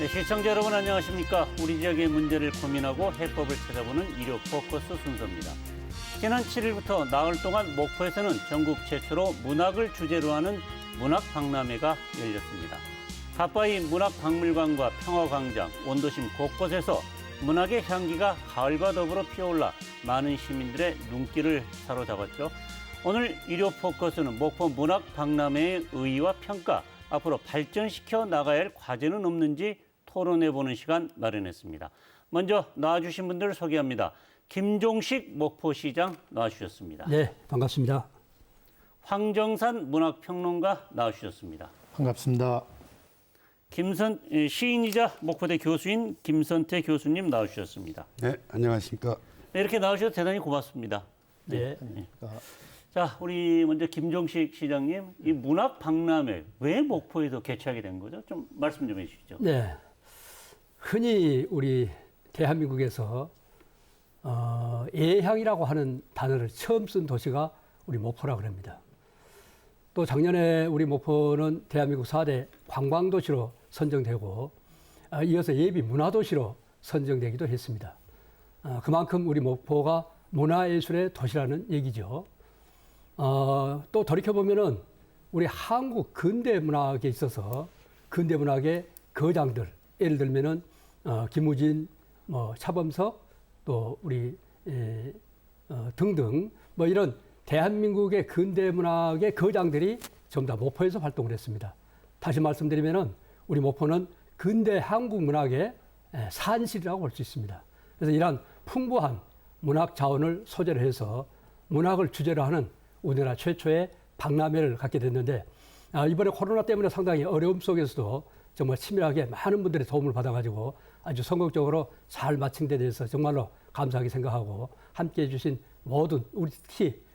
네, 시청자 여러분 안녕하십니까? 우리 지역의 문제를 고민하고 해법을 찾아보는 일요 포커스 순서입니다. 지난 7일부터 나흘 동안 목포에서는 전국 최초로 문학을 주제로 하는 문학박람회가 열렸습니다. 가빠이 문학박물관과 평화광장, 원도심 곳곳에서 문학의 향기가 가을과 더불어 피어올라 많은 시민들의 눈길을 사로잡았죠. 오늘 일요 포커스는 목포 문학박람회의 의의와 평가, 앞으로 발전시켜 나가야 할 과제는 없는지 토론해보는 시간 마련했습니다. 먼저 나와주신 분들 소개합니다. 김종식 목포시장 나와주셨습니다. 네, 반갑습니다. 황정산 문학평론가 나와주셨습니다. 반갑습니다. 시인이자 목포대 교수인 김선태 교수님 나와주셨습니다. 네, 안녕하십니까. 네, 이렇게 나와주셔서 대단히 고맙습니다. 네. 자, 우리 먼저 김종식 시장님, 이 문학박람회 왜 목포에서 개최하게 된 거죠? 좀 말씀 좀 해주시죠. 네, 흔히 우리 대한민국에서 예향이라고 하는 단어를 처음 쓴 도시가 우리 목포라고 합니다. 또 작년에 우리 목포는 대한민국 4대 관광도시로 선정되고 이어서 예비 문화도시로 선정되기도 했습니다. 그만큼 우리 목포가 문화예술의 도시라는 얘기죠. 또 돌이켜보면은 우리 한국 근대문학에 있어서 근대문학의 거장들, 예를 들면은 김우진, 차범석, 또 우리 등등 이런 대한민국의 근대문학의 거장들이 전부 다 목포에서 활동을 했습니다. 다시 말씀드리면은 우리 목포는 근대 한국 문학의 산실이라고 볼 수 있습니다. 그래서 이러한 풍부한 문학 자원을 소재로 해서 문학을 주제로 하는 우리나라 최초의 박람회를 갖게 됐는데 이번에 코로나 때문에 상당히 어려움 속에서도 정말 치밀하게 많은 분들의 도움을 받아가지고 아주 성공적으로 잘 마친 데 대해서 정말로 감사하게 생각하고 함께해 주신 모든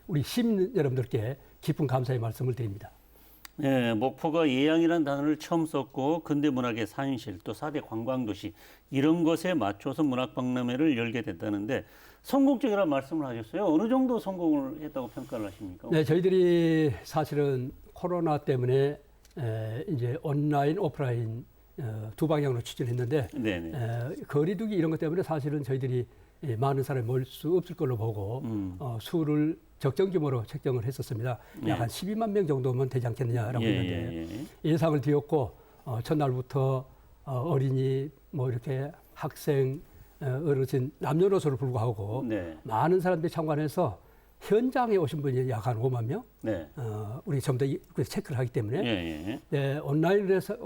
우리 시민 여러분들께 깊은 감사의 말씀을 드립니다. 네, 목포가 예향이라는 단어를 처음 썼고 근대문학의 산실, 또 4대 관광도시 이런 것에 맞춰서 문학박람회를 열게 됐다는데 성공적이라는 말씀을 하셨어요. 어느 정도 성공을 했다고 평가를 하십니까? 네, 저희들이 사실은 코로나 때문에 이제 온라인, 오프라인 두 방향으로 추진했는데 거리두기 이런 것 때문에 사실은 저희들이 많은 사람이 모일 수 없을 걸로 보고 수를 적정 규모로 책정을 했었습니다. 약 한 12만 명 정도면 되지 않겠느냐라고 했는데 예상을 뒤엎고 첫날부터 어린이 이렇게 학생, 어르신 남녀노소를 불구하고 많은 사람들이 참관해서 현장에 오신 분이 약 한 5만 명, 우리 전부 다 체크를 하기 때문에 온라인으로 해서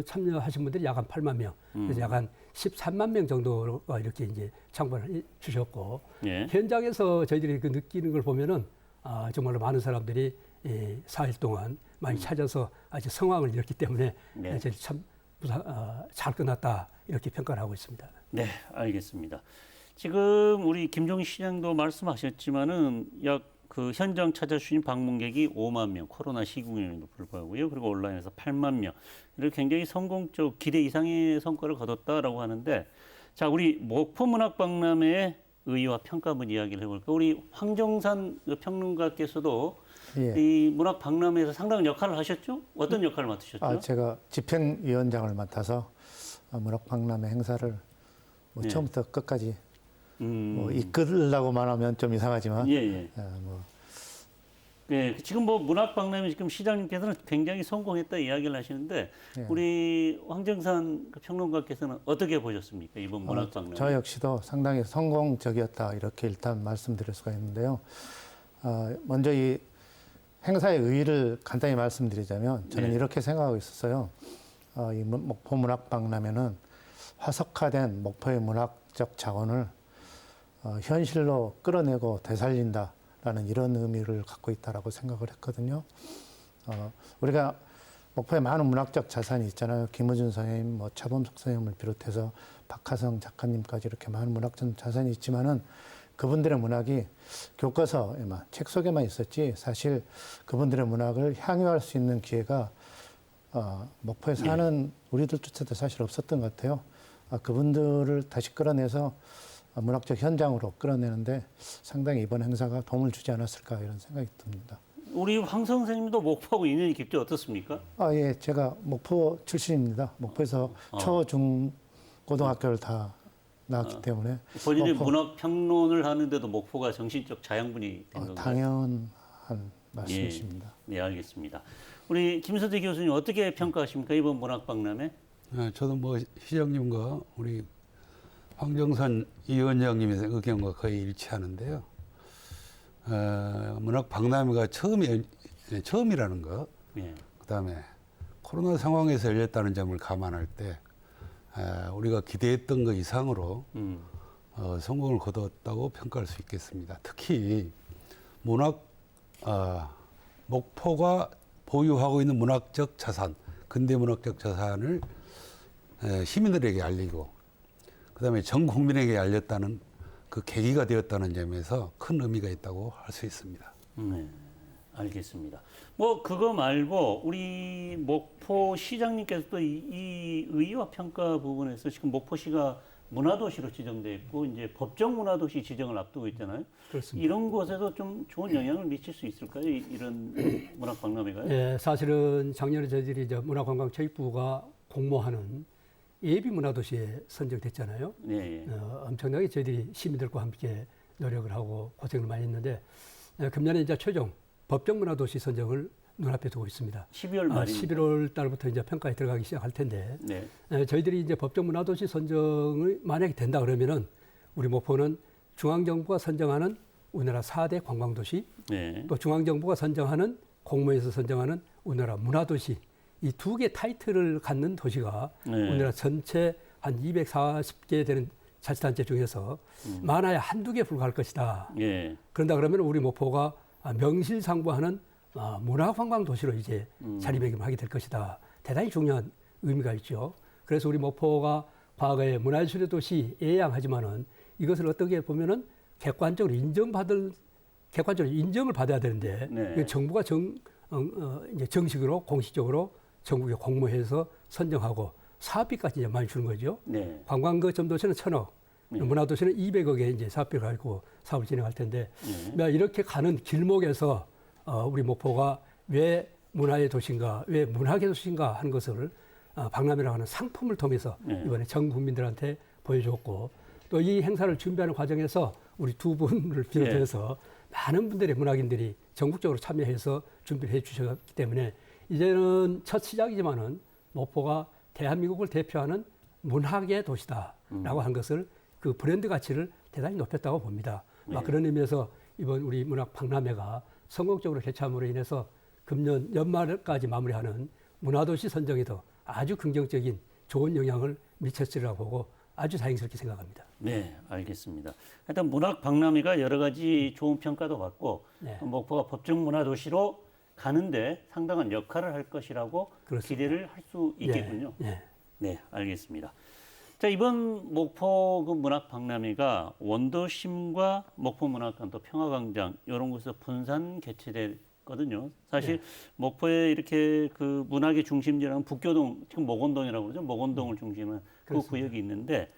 참여하신 분들이 약 한 8만 명, 그래서 약 한 13만 명 정도가 이렇게 이제 참관을 주셨고 현장에서 저희들이 그 느끼는 걸 보면은 정말로 많은 사람들이 4일 동안 많이 찾아서 아주 성황을 이뤘기 때문에 저희 참 잘 끝났다 이렇게 평가를 하고 있습니다. 네, 알겠습니다. 지금 우리 김종식 시장도 말씀하셨지만은 그 현장 찾아주신 방문객이 5만 명, 코로나 시국에도 불구하고요. 그리고 온라인에서 8만 명. 이렇게 굉장히 성공적 기대 이상의 성과를 거뒀다라고 하는데, 자, 우리 목포 문학박람회의 의의와 평가 한번 이야기를 해볼까요? 우리 황정산 평론가께서도 이 문학박람회에서 상당한 역할을 하셨죠? 어떤 역할을 맡으셨죠? 제가 집행위원장을 맡아서 문학박람회 행사를 처음부터 끝까지 이끌려고만 하면 좀 이상하지만 지금 문학박람회 지금 시장님께서는 굉장히 성공했다 이야기를 하시는데 우리 황정산 평론가께서는 어떻게 보셨습니까? 이번 문학박람회. 저 역시도 상당히 성공적이었다 이렇게 일단 말씀드릴 수가 있는데요. 먼저 이 행사의 의의를 간단히 말씀드리자면 저는 이렇게 생각하고 있었어요. 이 목포 문학박람회는 화석화된 목포의 문학적 자원을 현실로 끌어내고 되살린다라는 이런 의미를 갖고 있다라고 생각을 했거든요. 우리가 목포에 많은 문학적 자산이 있잖아요. 김우준 선생님, 차범석 선생님을 비롯해서 박하성 작가님까지 이렇게 많은 문학적 자산이 있지만은 그분들의 문학이 교과서에만, 책 속에만 있었지 사실 그분들의 문학을 향유할 수 있는 기회가 목포에 사는 우리들조차도 사실 없었던 것 같아요. 그분들을 다시 끌어내서 문학적 현장으로 끌어내는데 상당히 이번 행사가 도움을 주지 않았을까 이런 생각이 듭니다. 우리 황 선생님도 목포하고 인연이 깊지 어떻습니까? 예, 제가 목포 출신입니다. 목포에서 초, 중, 고등학교를 다 나왔기 때문에 본인이 문학 평론을 하는데도 목포가 정신적 자양분이 된 건가요? 당연한 말씀이십니다. 네, 알겠습니다. 우리 김선재 교수님 어떻게 평가하십니까? 이번 문학박람회? 저도 뭐 시장님과 우리 황정선 위원장님의 의견과 거의 일치하는데요. 문학박람회가 처음이라는 거, 예. 그다음에 코로나 상황에서 열렸다는 점을 감안할 때 우리가 기대했던 것 이상으로 성공을 거뒀다고 평가할 수 있겠습니다. 특히 목포가 보유하고 있는 문학적 자산, 근대 문학적 자산을 시민들에게 알리고 그다음에 전 국민에게 알렸다는 그 계기가 되었다는 점에서 큰 의미가 있다고 할 수 있습니다. 네, 알겠습니다. 뭐 그거 말고 우리 목포 시장님께서도 이 의의와 평가 부분에서 지금 목포시가 문화도시로 지정돼 있고 이제 법정 문화도시 지정을 앞두고 있잖아요. 그렇습니다. 이런 곳에서 좀 좋은 영향을 미칠 수 있을까요? 이런 문학박람회가요? 예, 사실은 작년에 저희들이 이제 문화관광체육부가 공모하는 예비 문화도시에 선정됐잖아요. 네, 예. 엄청나게 저희들이 시민들과 함께 노력을 하고 고생을 많이 했는데 금년에 이제 최종 법정 문화도시 선정을 눈앞에 두고 있습니다. 12월 말입니다. 11월 달부터 이제 평가에 들어가기 시작할 텐데 네. 저희들이 이제 법정 문화도시 선정이 만약에 된다 그러면은 우리 목포는 중앙정부가 선정하는 우리나라 4대 관광도시, 네. 또 중앙정부가 선정하는 공모에서 선정하는 우리나라 문화도시 이 두 개 타이틀을 갖는 도시가 네. 우리나라 전체 한 240개 되는 자치단체 중에서 많아야 한두 개 불과할 것이다. 예. 그런다 그러면 우리 목포가 명실상부하는 문화관광 도시로 이제 자리매김하게 될 것이다. 대단히 중요한 의미가 있죠. 그래서 우리 목포가 과거에 문화예술의 도시 예양하지만은 이것을 어떻게 보면은 객관적으로 인정을 받아야 되는데 네. 정부가 이제 정식으로 공식적으로 전국에 공모해서 선정하고 사업비까지 이제 많이 주는 거죠. 네. 관광 점도시는 1,000억, 네. 문화도시는 200억에 이제 사업비를 가지고 사업을 진행할 텐데 네. 이렇게 가는 길목에서 우리 목포가 왜 문화의 도시인가, 왜 문학의 도시인가 하는 것을 박람회라고 하는 상품을 통해서 네. 이번에 전 국민들한테 보여줬고 또 이 행사를 준비하는 과정에서 우리 두 분을 비롯해서 많은 분들의 문학인들이 전국적으로 참여해서 준비를 해 주셨기 때문에 이제는 첫 시작이지만은 목포가 대한민국을 대표하는 문학의 도시다라고 한 것을 그 브랜드 가치를 대단히 높였다고 봅니다. 그런 의미에서 이번 우리 문학 박람회가 성공적으로 개최함으로 인해서 금년 연말까지 마무리하는 문화도시 선정에도 아주 긍정적인 좋은 영향을 미쳤으리라고 보고 아주 다행스럽게 생각합니다. 네, 알겠습니다. 하여튼 문학 박람회가 여러 가지 좋은 평가도 받고 네. 목포가 법정 문화도시로 가는데 상당한 역할을 할 것이라고 그렇습니다. 기대를 할 수 있겠군요. 네. 네, 알겠습니다. 자, 이번 목포 그 문학 박람회가 원도심과 목포문학관 또 평화광장 이런 곳에서 분산 개최됐거든요. 사실 목포에 이렇게 그 문학의 중심지라는 북교동, 지금 목원동이라고 그러죠. 목원동을 중심한 그 구역이 있는데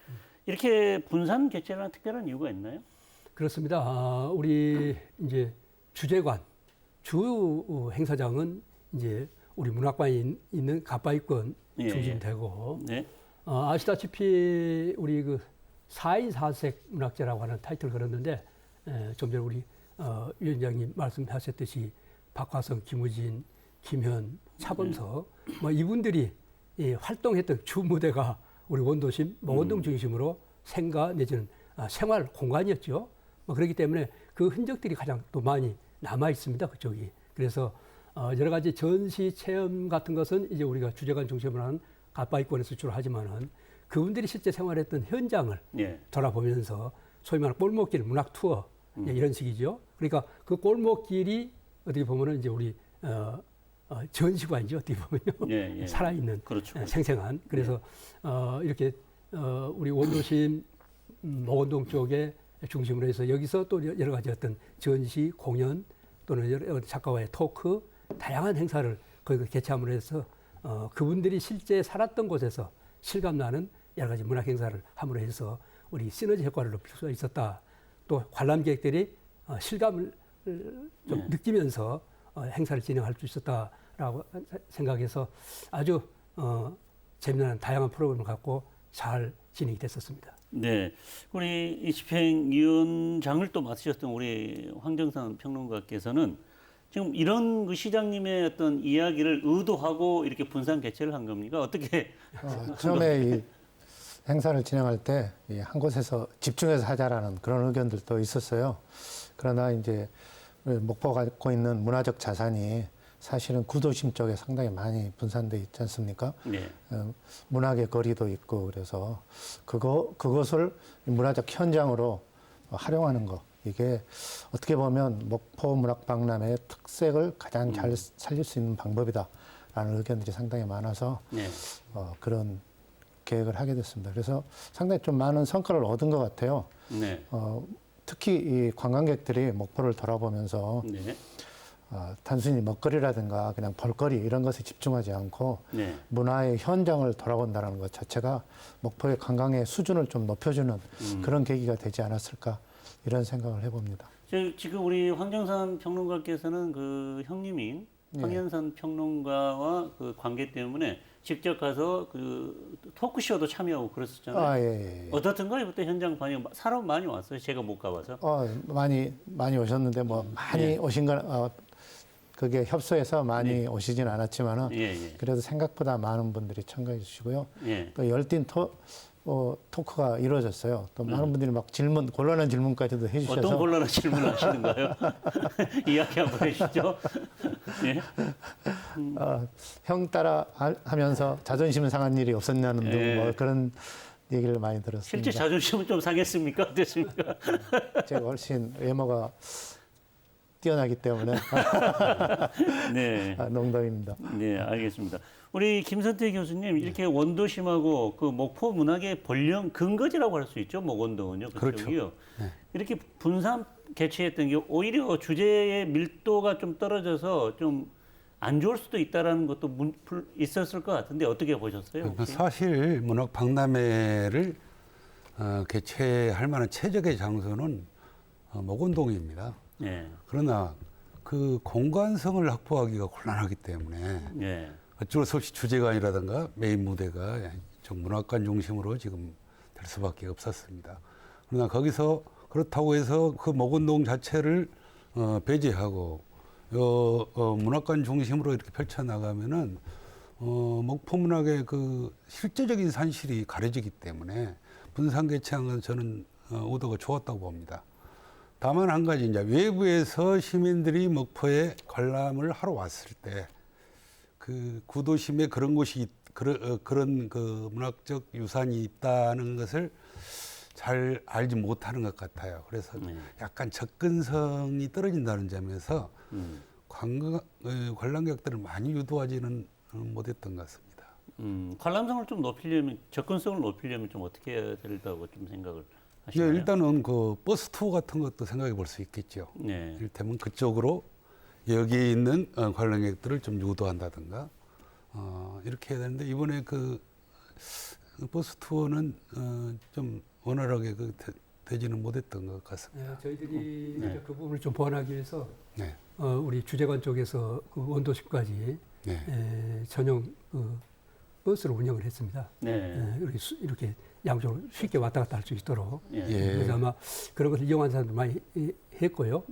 이렇게 분산 개최를 한 특별한 이유가 있나요? 그렇습니다. 우리 이제 주재관, 주 행사장은 이제 우리 문학관이 있는 가빠이권 중심이 되고 네. 아시다시피 우리 그 4인 4색 문학제라고 하는 타이틀을 걸었는데 좀 전에 우리 위원장님 말씀하셨듯이 박화성, 김우진, 김현, 차범석 뭐 이분들이 활동했던 주 무대가 우리 원도심, 목원동 중심으로 생가 내지는 생활 공간이었죠. 그렇기 때문에 그 흔적들이 가장 또 많이 남아 있습니다. 그쪽이. 그래서 여러 가지 전시 체험 같은 것은 이제 우리가 주재관 중심으로 하는 가빠이권에서 주로 하지만은 그분들이 실제 생활했던 현장을 돌아보면서 소위 말하는 골목길 문학 투어 이런 식이죠. 그러니까 그 골목길이 어떻게 보면은 이제 우리 전시관이죠. 어떻게 보면요. 살아있는 그렇죠. 생생한. 그래서 이렇게 우리 원도심 목원동 쪽에 중심으로 해서 여기서 또 여러 가지 어떤 전시, 공연 또는 여러 작가와의 토크, 다양한 행사를 거기서 개최함으로 해서 그분들이 실제 살았던 곳에서 실감나는 여러 가지 문학 행사를 함으로 해서 우리 시너지 효과를 높일 수가 있었다. 또 관람객들이 실감을 좀 느끼면서 행사를 진행할 수 있었다라고 생각해서 아주 재미난 다양한 프로그램을 갖고 잘 진행이 됐었습니다. 네, 우리 이 집행위원장을 또 맡으셨던 우리 황정선 평론가께서는 지금 이런 그 시장님의 어떤 이야기를 의도하고 이렇게 분산 개최를 한 겁니까? 어떻게? 처음에 이 행사를 진행할 때 한 곳에서 집중해서 하자라는 그런 의견들도 있었어요. 그러나 이제 목포가 갖고 있는 문화적 자산이 사실은 구도심 쪽에 상당히 많이 분산돼 있지 않습니까? 네. 문학의 거리도 있고 그래서 그것을 문화적 현장으로 활용하는 거 이게 어떻게 보면 목포 문학박람회의 특색을 가장 잘 살릴 수 있는 방법이다라는 의견들이 상당히 많아서 네. 그런 계획을 하게 됐습니다. 그래서 상당히 좀 많은 성과를 얻은 것 같아요. 네. 특히 이 관광객들이 목포를 돌아보면서 네. 단순히 먹거리라든가 그냥 볼거리 이런 것에 집중하지 않고 네. 문화의 현장을 돌아본다는 것 자체가 목포의 관광의 수준을 좀 높여주는 그런 계기가 되지 않았을까 이런 생각을 해봅니다. 지금 우리 황정선 평론가께서는 그 형님인 황현선 평론가와 그 관계 때문에 직접 가서 그 토크쇼도 참여하고 그랬었잖아요. 예. 어떻든가요? 그때 현장 반응 사람 많이 왔어요. 제가 못 가봐서. 많이 오셨는데 뭐 많이 오신 건 그게 협소해서 많이 오시진 않았지만은 그래도 생각보다 많은 분들이 참가해 주시고요. 또 열띤 토크가 이루어졌어요. 또 많은 분들이 막 곤란한 질문까지도 해주셔서. 어떤 곤란한 질문을 하시는가요? 이야기 한번 해주시죠. 예. 형 따라 하면서 자존심 상한 일이 없었냐는 등 뭐 그런 얘기를 많이 들었습니다. 실제 자존심은 좀 상했습니까? 어땠습니까? 제가 훨씬 외모가 뛰어나기 때문에. 네. 농담입니다. 네, 알겠습니다. 우리 김선태 교수님, 이렇게 원도심하고 그 목포 문학의 본령 근거지라고 할 수 있죠, 원도는요. 그렇죠. 네. 이렇게 분산 개최했던 게 오히려 주제의 밀도가 좀 떨어져서 좀 안 좋을 수도 있다라는 것도 있었을 것 같은데 어떻게 보셨어요? 혹시? 사실 문학 박람회를 개최할 만한 최적의 장소는 목원동입니다. 네. 그러나 그 공간성을 확보하기가 곤란하기 때문에 네. 어쩔 수 없이 주제관이라든가 메인 무대가 좀 문학관 중심으로 지금 될 수밖에 없었습니다. 그러나 거기서 그렇다고 해서 그 목원동 자체를 배제하고 문학관 중심으로 이렇게 펼쳐나가면은 목포 문학의 그 실제적인 산실이 가려지기 때문에 분산 개최한 건 저는 의도가 좋았다고 봅니다. 다만 한 가지 이제 외부에서 시민들이 목포에 관람을 하러 왔을 때 그 구도심에 그런 곳이 그런 그 문학적 유산이 있다는 것을 잘 알지 못하는 것 같아요. 그래서 약간 접근성이 떨어진다는 점에서 관람객들을 많이 유도하지는 못했던 것 같습니다. 관람성을 좀 높이려면 접근성을 높이려면 좀 어떻게 해야 된다고 좀 생각을 하시나요? 일단은 그 버스 투어 같은 것도 생각해 볼 수 있겠죠. 네. 이를테면 그쪽으로 여기에 있는 관람객들을 좀 유도한다든가 이렇게 해야 되는데 이번에 그 버스 투어는 좀 원활하게 되지는 못했던 것 같습니다. 네, 저희들이 이제 그 부분을 좀 보완하기 위해서 네. 우리 주재관 쪽에서 그 원도심까지 전용 그 버스를 운영을 했습니다. 네. 이렇게 양쪽으로 쉽게 왔다 갔다 할 수 있도록. 그래서 아마 그런 것을 이용한 사람들 많이 했고요.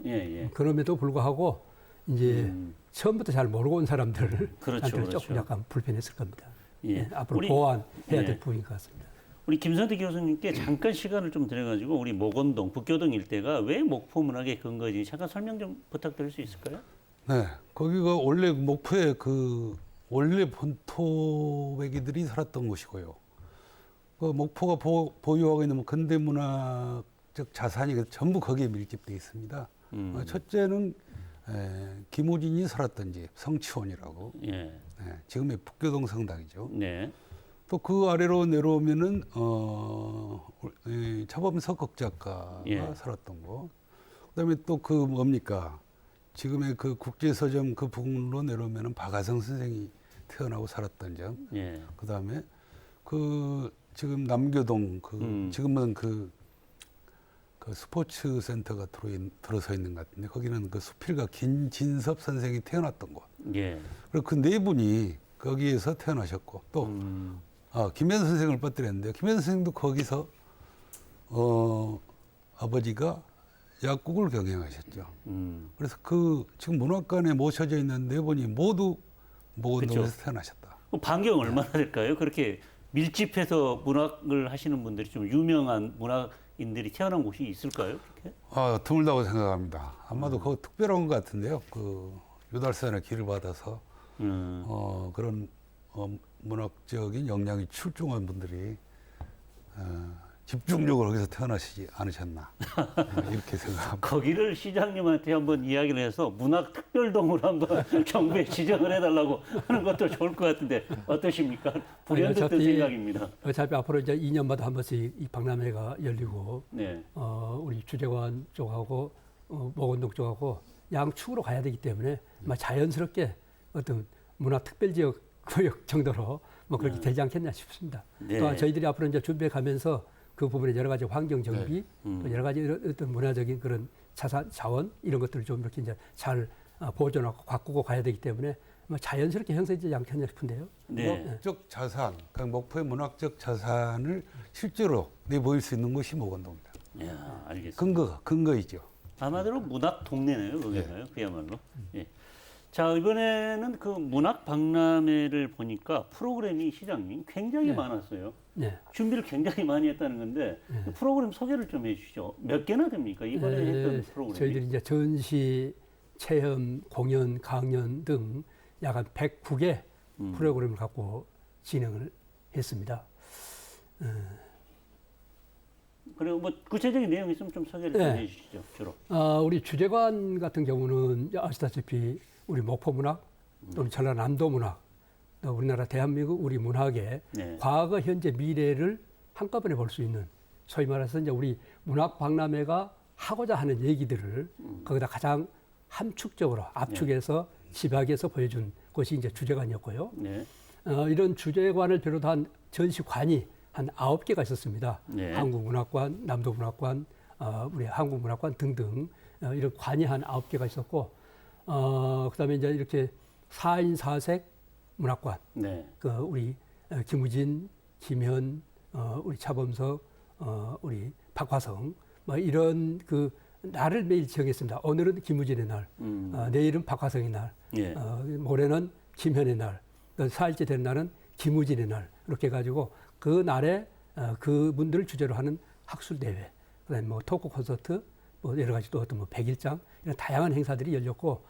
그럼에도 불구하고 이제 처음부터 잘 모르고 온 사람들한테는 그렇죠. 조금 약간 불편했을 겁니다. 예. 앞으로 보완해야 될 부분인 것 같습니다. 우리 김선태 교수님께 잠깐 시간을 좀 드려가지고 우리 목원동, 북교동 일대가 왜 목포 문학의 근거지 잠깐 설명 좀 부탁드릴 수 있을까요? 네, 거기가 원래 목포에 그 원래 본토배기들이 살았던 곳이고요. 그 목포가 보유하고 있는 근대 문학적 자산이 전부 거기에 밀집돼 있습니다. 첫째는 김우진이 살았던 집 성치원이라고. 지금의 북교동 성당이죠. 네. 또 그 아래로 내려오면은 차범석 작가가 살았던 곳. 그다음에 또 그 뭡니까? 지금의 그 국제서점 그 부근으로 내려오면은 박하성 선생이 태어나고 살았던 점. 그다음에 그 지금 남교동 그 지금은 그 그 스포츠 센터가 들어서 있는 것 같은데 거기는 그 수필가 김진섭 선생이 태어났던 곳. 예. 그리고 그 네 분이 거기에서 태어나셨고 또 김현 선생을 빠뜨렸는데요. 김현 선생도 거기서 아버지가 약국을 경영하셨죠. 그래서 그 지금 문학관에 모셔져 있는 네 분이 모두 모건동에서 태어나셨다. 반경 얼마나 될까요? 그렇게 밀집해서 문학을 하시는 분들이 좀 유명한 문학인들이 태어난 곳이 있을까요? 그렇게? 드물다고 생각합니다. 아마도 그거 특별한 것 같은데요. 그 유달산의 길을 받아서 그런 문학적인 역량이 출중한 분들이 집중적으로 거기서 태어나시지 않으셨나 이렇게 생각합니다. 거기를 시장님한테 한번 이야기를 해서 문학 특별동으로 한번 정부에 지정을 해달라고 하는 것도 좋을 것 같은데 어떠십니까? 불현듯 든 생각입니다. 어차피 앞으로 이제 2년마다 한 번씩 이 박람회가 열리고 네. 우리 주재관 쪽하고 모건동 쪽하고 양축으로 가야 되기 때문에 아마 자연스럽게 어떤 문화 특별지역 구역 정도로 뭐 그렇게 되지 않겠나 싶습니다. 네. 또한 저희들이 앞으로 이제 준비해 가면서 그 부분에 여러 가지 환경 정비, 또 여러 가지 어떤 문화적인 그런 자원 이런 것들을 좀 이렇게 이제 잘 보존하고 가꾸고 가야 되기 때문에 뭐 자연스럽게 형성되지 않겠나 싶은데요. 네. 문학적 자산, 그러니까 목포의 문학적 자산을 실제로 내보일 수 있는 곳이 모건동입니다. 야, 알겠습니다. 근거이죠. 아마도 문학 동네네요, 거기가요. 그야말로. 예. 자, 이번에는 그 문학 박람회를 보니까 프로그램이 시장님 굉장히 많았어요. 네. 준비를 굉장히 많이 했다는 건데 그 프로그램 소개를 좀 해주시죠. 몇 개나 됩니까? 이번에 했던 프로그램이? 저희들이 이제 전시, 체험, 공연, 강연 등 약 한 109개 프로그램을 갖고 진행을 했습니다. 그리고 뭐 구체적인 내용 있으면 좀 소개를 좀 해주시죠. 주로. 우리 주재관 같은 경우는 아시다시피 우리 목포 문학, 또는 전라남도 문학, 또 우리나라 대한민국 우리 문학의 과거, 현재, 미래를 한꺼번에 볼 수 있는 소위 말해서 이제 우리 문학 박람회가 하고자 하는 얘기들을 거기다 가장 함축적으로 압축해서 집약해서 보여준 것이 이제 주재관이었고요. 네. 이런 주재관을 비롯한 전시관이 한 9개가 있었습니다. 네. 한국문학관, 남도문학관, 우리 한국문학관 등등 이런 관이 한 9개가 있었고, 그다음에 이제 이렇게 4인 4색 문학관, 네. 그 우리 김우진, 김현, 우리 차범석, 우리 박화성, 뭐 이런 그 날을 매일 정했습니다. 오늘은 김우진의 날, 내일은 박화성의 날, 예. 모레는 김현의 날, 4일째 되는 날은 김우진의 날 이렇게 해가지고 그 날에 그분들을 주제로 하는 학술 대회, 그다음에 뭐 토크 콘서트, 뭐 여러 가지 또 어떤 뭐 백일장 이런 다양한 행사들이 열렸고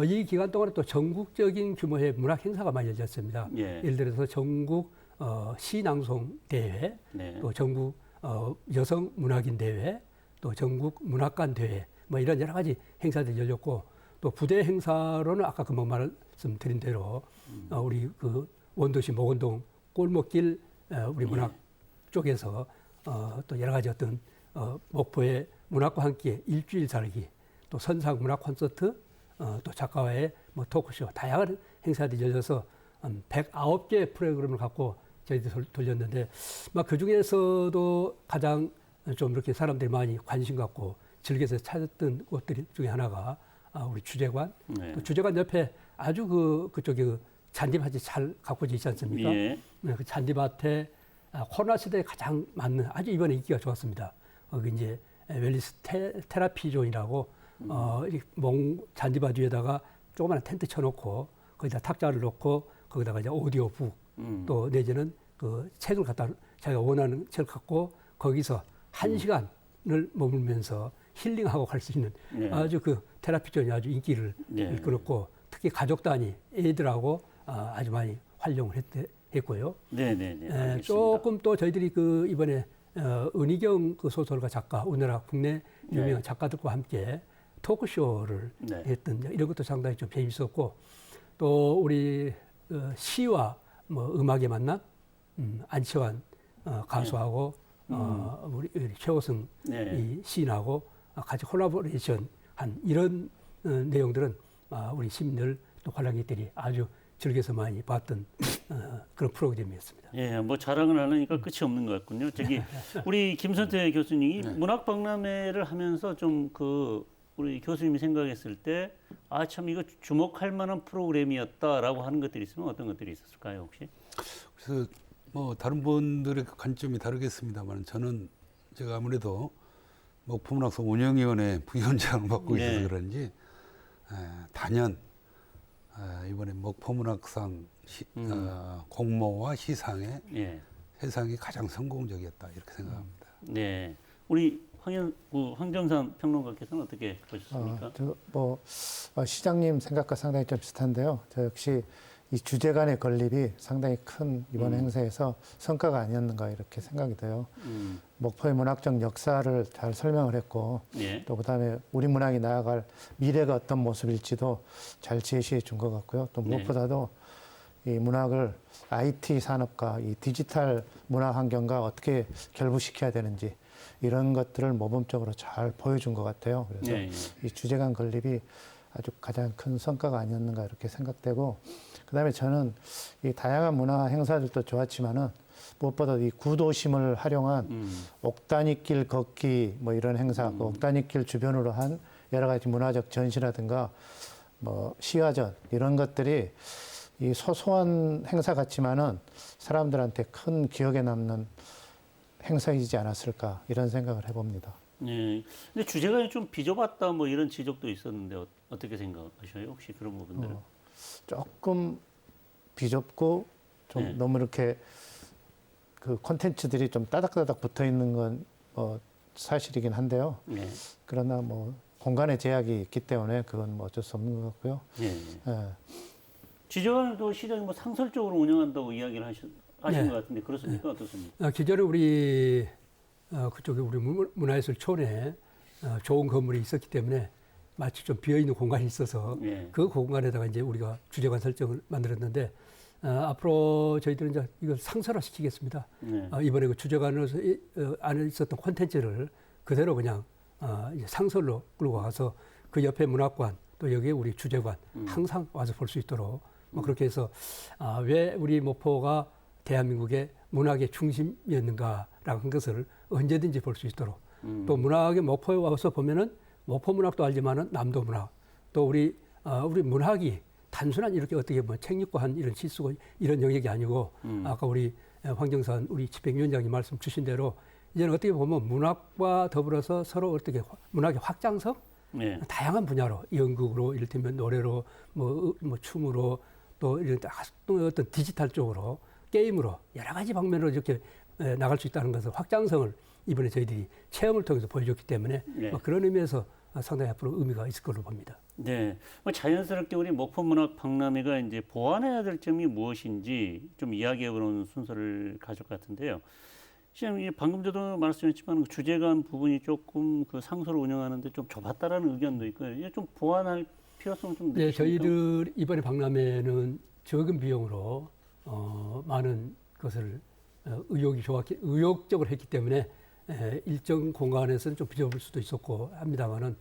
이 기간 동안에 또 전국적인 규모의 문학 행사가 많이 열렸습니다. 예. 예를 들어서 전국 시낭송 대회, 네. 또 전국 여성 문학인 대회, 또 전국 문학관 대회, 뭐 이런 여러 가지 행사들이 열렸고 또 부대 행사로는 아까 금방 말씀드린 대로 우리 그 원도시 모건동 골목길 우리 문학 쪽에서 또 여러 가지 어떤 목포의 문학과 함께 일주일 살기, 또 선상 문학 콘서트, 또 작가와의 뭐 토크쇼, 다양한 행사들이 열려서 109개 프로그램을 갖고 저희들이 돌렸는데, 막 그 중에서도 가장 좀 이렇게 사람들이 많이 관심 갖고 즐겨서 찾았던 곳들 중에 하나가 우리 주재관. 네. 또 주재관 옆에 아주 그쪽에 그 잔디밭이 잘 가꾸어져 있지 않습니까? 예. 네, 그 잔디밭에 코로나 시대에 가장 맞는 아주 이번에 인기가 좋았습니다. 거기 이제 웰리스 테라피 존이라고 잔디밭 위에다가 조그마한 텐트 쳐놓고 거기다 탁자를 놓고 거기다가 이제 오디오북 또 내지는 그 책을 갖다 자기가 원하는 책을 갖고 거기서 1시간을 머물면서 힐링하고 갈 수 있는 아주 그 테라피 존이 아주 인기를 끌었고 특히 가족 단위 애들하고 아주 많이 활용을 했고요. 네네네. 조금 또 저희들이 그 이번에 은희경 그 소설가 작가, 우리나라 국내 유명한 작가들과 함께 토크쇼를 했던 이런 것도 상당히 좀 재밌었고 또 우리 시와 뭐 음악의 만남, 안치환 가수하고 우리 최호승 이 시인하고 같이 콜라보레이션 한 이런 내용들은 우리 시민들 또 관람객들이 아주 즐겨서 많이 봤던 그런 프로그램이었습니다. 예, 뭐 자랑을 안 하니까 끝이 없는 것 같군요. 저기 우리 김선태 교수님이 문학 박람회를 하면서 좀 우리 교수님이 생각했을 때 참 이거 주목할 만한 프로그램이었다라고 하는 것들이 있으면 어떤 것들이 있었을까요, 혹시? 그래서 뭐 다른 분들의 관점이 다르겠습니다만 저는 제가 아무래도 목포문학상 운영위원회 부위원장을 맡고 네. 있어서 그런지 단연 이번에 목포문학상 공모와 시상에 예. 세상이 가장 성공적이었다 이렇게 생각합니다. 네. 우리 황정산 평론가께서는 어떻게 보셨습니까? 시장님 생각과 상당히 좀 비슷한데요. 저 역시 이 주제 간의 건립이 상당히 큰 이번 행사에서 성과가 아니었는가 이렇게 생각이 돼요. 목포의 문학적 역사를 잘 설명을 했고 예. 또 그다음에 우리 문학이 나아갈 미래가 어떤 모습일지도 잘 제시해 준 것 같고요. 또 무엇보다도 이 문학을 IT 산업과 이 디지털 문화 환경과 어떻게 결부시켜야 되는지 이런 것들을 모범적으로 잘 보여준 것 같아요. 그래서 예, 예. 이 주제 간 건립이 아주 가장 큰 성과가 아니었는가 이렇게 생각되고 그다음에 저는 이 다양한 문화 행사들도 좋았지만은 무엇보다 이 구도심을 활용한 옥다니길 걷기 뭐 이런 행사, 그 옥다니길 주변으로 한 여러 가지 문화적 전시라든가 뭐 시화전 이런 것들이 이 소소한 행사 같지만은 사람들한테 큰 기억에 남는 행사이지 않았을까 이런 생각을 해봅니다. 네. 근데 주제가 좀 비좁았다 뭐 이런 지적도 있었는데 어떻게 생각하셔요? 혹시 그런 부분들은? 조금 비좁고 좀 네. 너무 이렇게 그 콘텐츠들이 좀 따닥따닥 붙어 있는 건 사실이긴 한데요. 네. 그러나 뭐 공간의 제약이 있기 때문에 그건 뭐 어쩔 수 없는 것 같고요. 네. 예. 지저분도 시장이 뭐 상설적으로 운영한다고 이야기를 하신 네. 것 같은데 그렇습니까? 어떻습니까? 기존에 우리 그쪽에 우리 문화예술촌에 좋은 건물이 있었기 때문에 마치 좀 비어 있는 공간이 있어서 네. 그 공간에다가 이제 우리가 주제관 설정을 만들었는데 앞으로 저희들은 이제 이걸 상설화 시키겠습니다. 네. 이번에 그 주제관에서 안에 있었던 콘텐츠를 그대로 그냥 이제 상설로 끌고 가서 그 옆에 문학관 또 여기에 우리 주제관 항상 와서 볼 수 있도록 뭐 그렇게 해서 왜 우리 목포가 대한민국의 문학의 중심이었는가라고 한 것을 언제든지 볼 수 있도록 또 문학의 목포에 와서 보면은 목포 문학도 알지만은 남도 문학 또 우리 문학이 단순한 이렇게 어떻게 보면 책 읽고 한 이런 시쓰고 이런 영역이 아니고 아까 우리 황정산 우리 집행위원장님 말씀 주신 대로 이제는 어떻게 보면 문학과 더불어서 서로 어떻게 문학의 확장성 네. 다양한 분야로 연극으로 이를테면 노래로 뭐 춤으로 또 이런 또 어떤 디지털 쪽으로 게임으로 여러 가지 방면으로 이렇게 나갈 수 있다는 것을 확장성을 이번에 저희들이 체험을 통해서 보여줬기 때문에 네. 그런 의미에서 상당히 앞으로 의미가 있을 걸로 봅니다. 네. 뭐 자연스럽게 우리 목포문학 박람회가 이제 보완해야 될 점이 무엇인지 좀 이야기해보는 순서를 가질 것 같은데요. 시장님 방금 전에도 말씀했지만 그 주제관 부분이 조금 그 상소를 운영하는데 좀 좁았다라는 의견도 있고요. 이게 좀 보완할 필요성을 좀 네, 느끼십니까? 저희들 이번에 박람회는 적은 비용으로 많은 것을 의욕적으로 했기 때문에 일정 공간에서는 좀 비좁을 수도 있었고 합니다만은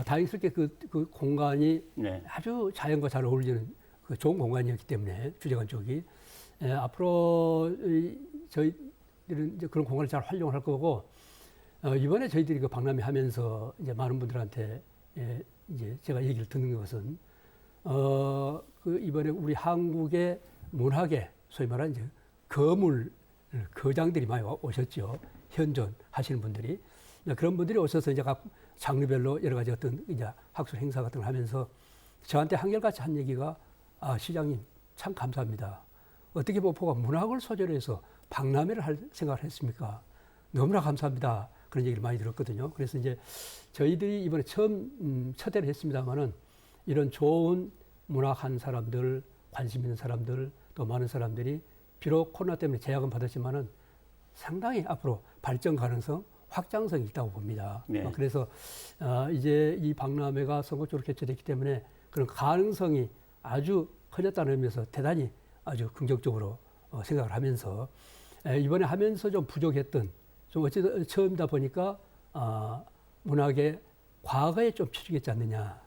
다행스럽게 그 공간이 네. 아주 자연과 잘 어울리는 그 좋은 공간이었기 때문에 주제관 쪽이 앞으로 저희들은 이제 그런 공간을 잘 활용할 거고 이번에 저희들이 그 박람회 하면서 이제 많은 분들한테 이제 제가 얘기를 듣는 것은 그 이번에 우리 한국의 문학에 소위 말하는 이제 거장들이 많이 오셨죠. 현존 하시는 분들이. 그런 분들이 오셔서 이제 각 장르별로 여러 가지 어떤 이제 학술 행사 같은 걸 하면서 저한테 한결같이 한 얘기가 시장님 참 감사합니다. 어떻게 목포가 문학을 소재로 해서 박람회를 할 생각을 했습니까? 너무나 감사합니다. 그런 얘기를 많이 들었거든요. 그래서 이제 저희들이 이번에 처음 첫 회를 했습니다만은 이런 좋은 문학한 사람들, 관심 있는 사람들, 또 많은 사람들이 비록 코로나 때문에 제약은 받았지만은 상당히 앞으로 발전 가능성, 확장성이 있다고 봅니다. 네. 그래서 이제 이 박람회가 성공적으로 개최됐기 때문에 그런 가능성이 아주 커졌다는 의미에서 대단히 아주 긍정적으로 생각을 하면서 이번에 하면서 좀 부족했던 좀 어쨌든 처음이다 보니까 문학의 과거에 좀 치중했지 않느냐.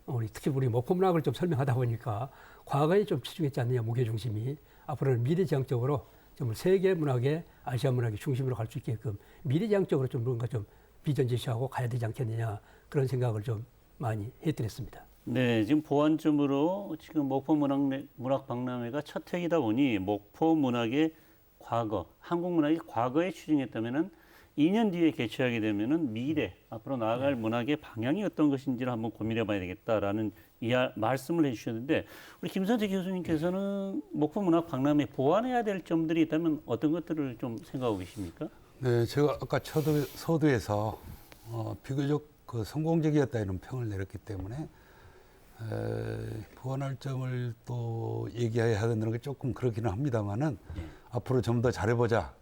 우리 특히 우리 목포문학을 좀 설명하다 보니까 과거에 좀 치중했지 않느냐, 무게중심이. 앞으로는 미래지향적으로 정말 세계 문학의 아시아 문학의 중심으로 갈 수 있게끔 미래지향적으로 좀 뭔가 좀 비전 제시하고 가야 되지 않겠느냐, 그런 생각을 좀 많이 해드렸습니다. 네, 지금 보완점으로 지금 목포 문학 박람회가 첫 회이다 보니 목포 문학의 과거, 한국 문학이 과거에 추진했다면은 2년 뒤에 개최하게 되면은 미래, 앞으로 나아갈 문학의 방향이 어떤 것인지를 한번 고민해 봐야 되겠다라는 말씀을 해주셨는데, 우리 김선태 교수님께서는 목포 문학 박람회 보완해야 될 점들이 있다면 어떤 것들을 좀 생각하고 계십니까? 네, 제가 아까 서두에서 비교적 그 성공적이었다 이런 평을 내렸기 때문에 보완할 점을 또 얘기해야 된다는 게 조금 그렇기는 합니다만은 앞으로 좀 더 잘해보자,